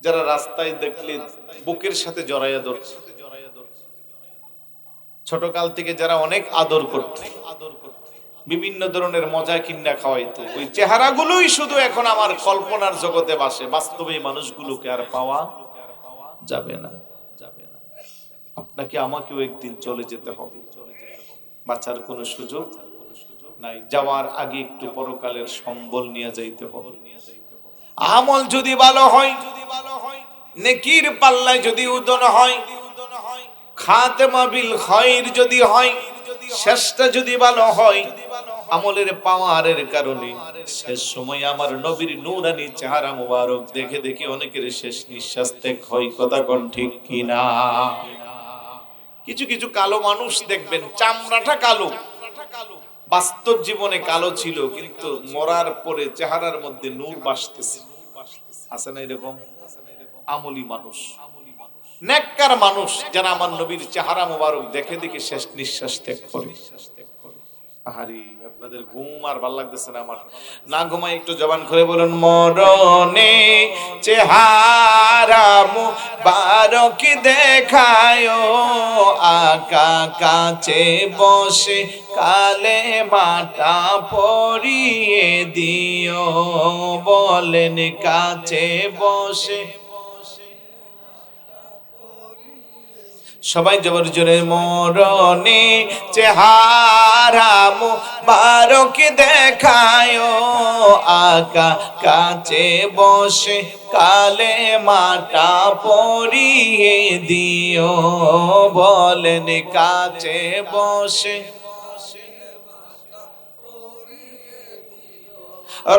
যারা রাস্তায় দেখলে বুকের সাথে জড়াইয়া ধরছে। ছোটকাল থেকে যারা অনেক আদর করত, বিভিন্ন ধরনের মজা কিন্না খাওয়াইতো, ওই চেহারাগুলোই শুধু এখন আমার কল্পনার জগতে বাসে। বাস্তবে এই মানুষগুলোকে আর পাওয়া যাবে না। আপনাকে আমাকেও একদিন চলে যেতে হবে, বাঁচার কোনো সুযোগ নাই। যাওয়ার আগে একটু পরকালের সম্বল নিয়ে যাইতে হবে। আমল যদি ভালো হয়, নেকির পাল্লায় যদি ওজন হয়, খাতেমা বিল খায়র যদি হয়, শেষটা যদি ভালো হয়, আমলের পাওয়ারের কারণে শেষ সময় আমার নবীর নূরানি চেহারা মোবারক দেখে দেখে অনেকের শেষ নিঃশ্বাস ত্যাগ হয়। কথা কোন ঠিক কিনা? কিছু কিছু কালো মানুষ দেখবেন চামড়াটা কালো, বাস্তব জীবনে কালো ছিল, কিন্তু মরার পরে চেহারার মধ্যে নূর বাসতেছে। আছে না এরকম আমলি মানুষ, নেককার মানুষ, যারা আমার নবীর চেহারা মোবারক দেখে দেখে শেষ নিঃশ্বাস ত্যাগ করে। আহারি, আপনাদের ঘুম আর ভাল লাগতেছে না আমার? না ঘুমাই একটু জবান করে বলুন, মরণে চেহারা মোবারক দেখায়, আকা কাছে বসে কালে মাটা পরিয়ে দিও। বলেন কাছে বসে সবাই জবর জোরে, মরণে চেহারা মোবারক দেখায়, আকা কাছে বসে কালে মাটা পরিয়ে দিও। বলেন কাছে বসে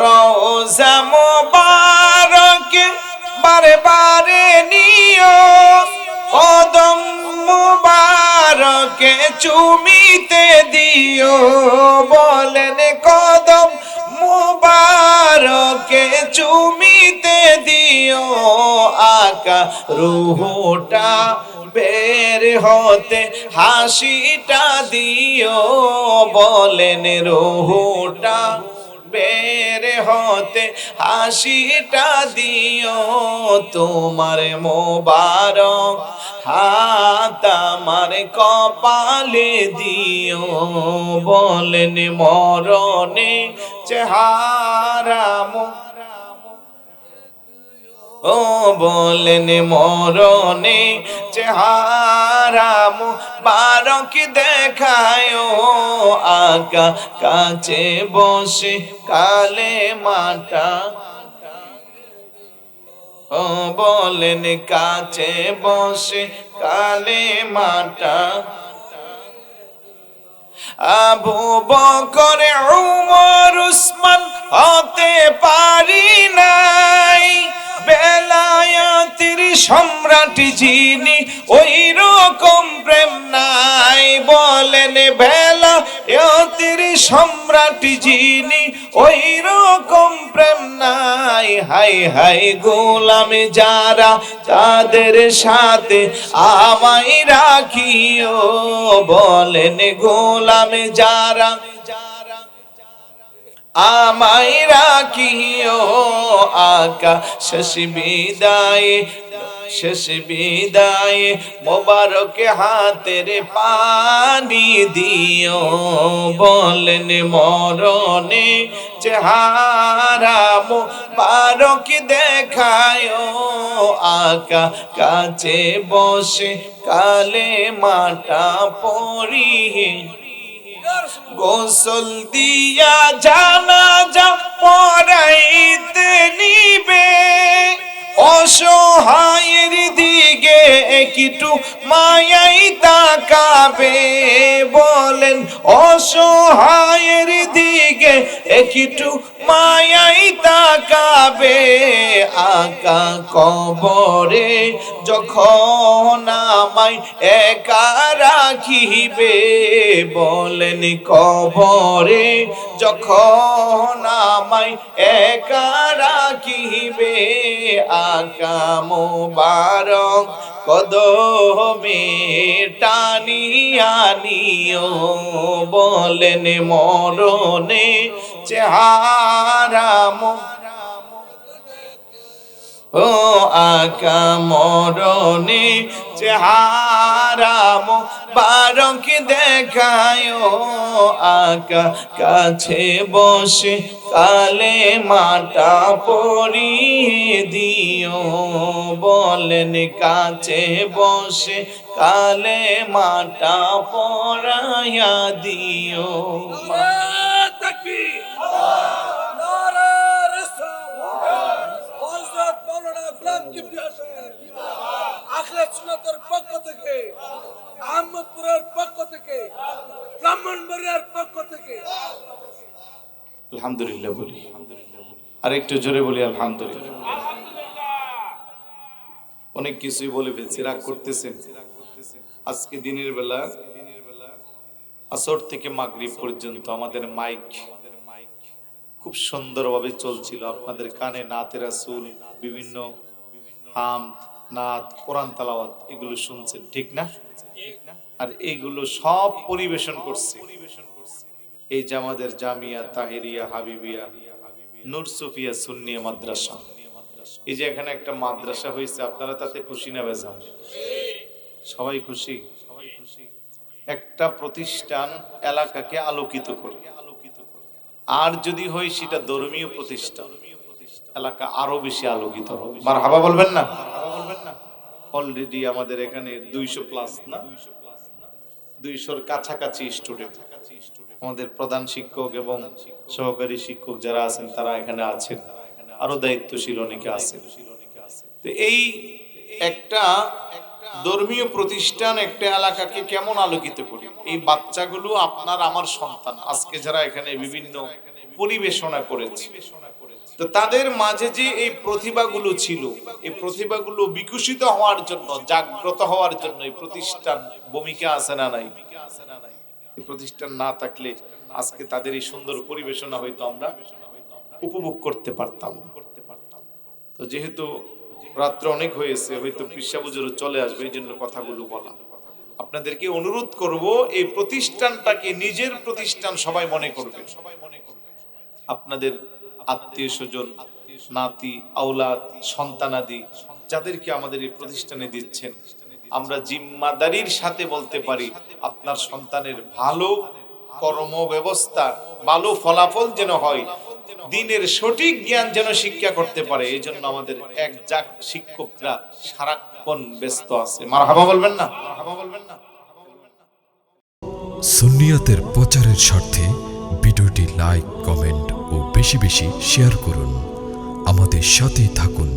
রওজা মোবারক বারে বারে নিও, কদম মুবারকে চুমিতে দিও। বলেন কদম মুবারকে চুমিতে দিও, আকা রুহটা বের হতে হাসিটা দিও। বলেন রুহটা বের হতে হাসিটা দিও, তোমার মোবারক হাত আমার কপালে দিও। বলেন মরণে চেহারা ও বলেন মরণে চেহারা মোবারক দেখায়, আকা কাছে বসে কালে মাটা। ও বলেন কাছে বসে কালে মাটা। আবু বকর উমর উসমান হতে পারি নাই, বেলায়েতের সম্রাট যিনি ওই রকম প্রেম নাই। বলেন বেলায়েতের সম্রাট যিনি ওই রকম প্রেম নাই। হাই হাই গোলাম যারা তাদের সাথে আমায় রাখিও। বলেন গোলাম যারা আমায় রাখিও, আকা শেষ বিদায় শেষ বিদায় মোবারক হাতের পানি দিও। বলেন মরণে চেহারা মোবারক দেখায়, আকা কাছে বসে কালে মাটা পরিয়ে গোসল দিয়া জানাজা পড়াইতে নিবে। অসহায়ের দিকে একটু মায়াই তাকাবে, বলেন অসহায়ের দিকে একটু মায়াই তাকাবে। আকা কবরে যখন আমায় একা রাখিবে, বলেন কবরে যখন আমায় একা রাখিবে, আকা মোবারক কদমে টানিয়া নিও, বলেন মরণে চেহারা ও আকা মরণে চেহারা মোবারক দেখায়, আকা কাছে বসে কালে মাটা পরিয়ে দিও, বলেন কাছে বসে কালে মাটা পরাইয়া দিও। পক্ষ থেকে, আহমদপুরের পক্ষ থেকে, ব্রাহ্মণবাড়িয়ার পক্ষ থেকে আলহামদুলিল্লাহ বলি, আর একটু জোরে বলি আলহামদুলিল্লাহ। অনেক কিছুই বলে ফেলছি, রাগ করতেছেন। আজকে দিনের বেলা আসর থেকে মাগরিব পর্যন্ত আমাদের মাইক খুব সুন্দরভাবে চলছিল। আপনাদের কানে নাতে রাসূল, বিভিন্ন হামদ, নাত, কোরআন তেলাওয়াত এগুলো শুনছেন, ঠিক না? আর এইগুলো সব পরিবেশন করছে এই যে আমাদের জামিয়া তাহেরিয়া হাবিবিয়া নূর সুফিয়া সুন্নিয়া মাদ্রাসা। এই যে এখানে একটা মাদ্রাসা হয়েছে, আপনারা তাতে খুশি না বেজার? সবাই খুশি। একটা প্রতিষ্ঠান এলাকাকে আলোকিত করে, আর যদি হয় সেটা ধর্মীয় প্রতিষ্ঠান, এলাকা আরো বেশি আলোকিত হবে। মারহাবা বলবেন না? অলরেডি আমাদের এখানে 200+ না, 200-র কাছাকাছি স্টুডেন্ট, আমাদের প্রধান শিক্ষক এবং সহকারী শিক্ষক যারা আছেন তারা এখানে আছেন, আরো দায়িত্বশীল অনেকে আছেন। তো এই একটা ধর্মীয় প্রতিষ্ঠান একটা এলাকাকে কেমন আলোকিত করে, এই বাচ্চাগুলো আপনার আমার সন্তান, আজকে যারা এখানে বিভিন্ন পরিবেশনা করেছে, তো তাদের মাঝে যে এই প্রতিভাগুলো ছিল, এই প্রতিভাগুলো বিকশিত হওয়ার জন্য, জাগ্রত হওয়ার জন্য এই প্রতিষ্ঠান ভূমিকা আছে না নাই? এই প্রতিষ্ঠান না থাকলে আজকে তাদের এই সুন্দর পরিবেশনা হয়তো আমরা উপভোগ করতে পারতাম। তো যেহেতু রাত্র অনেক হয়েছে, হয়তো পিসা বুজুরও চলে আসবে, এই জন্য কথাগুলো বলা। আপনাদেরকে অনুরোধ করব, এই প্রতিষ্ঠানটাকে নিজের প্রতিষ্ঠান সবাই মনে করবেন। আপনাদের আত্মীয় স্বজন, নাতি আওলাদ, সন্তানাদি যাদেরকে আমাদের এই প্রতিষ্ঠানে দিচ্ছেন, আমরা জিম্মাদারির সাথে বলতে পারি আপনার সন্তানের ভালো কর্ম ব্যবস্থা, ভালো ফলাফল যেন হয়, দিনের সঠিক জ্ঞান যেন শিক্ষা করতে পারে, এই জন্য আমাদের একজাক শিক্ষকরা সারাক্ষণ ব্যস্ত আছে। মারহাবা বলবেন না? মারহাবা বলবেন না? সুন্নিয়াতের প্রচারের স্বার্থে ভিডিওটি লাইক, কমেন্ট ও বেশি বেশি শেয়ার করুন। আমাদের সাথেই থাকুন।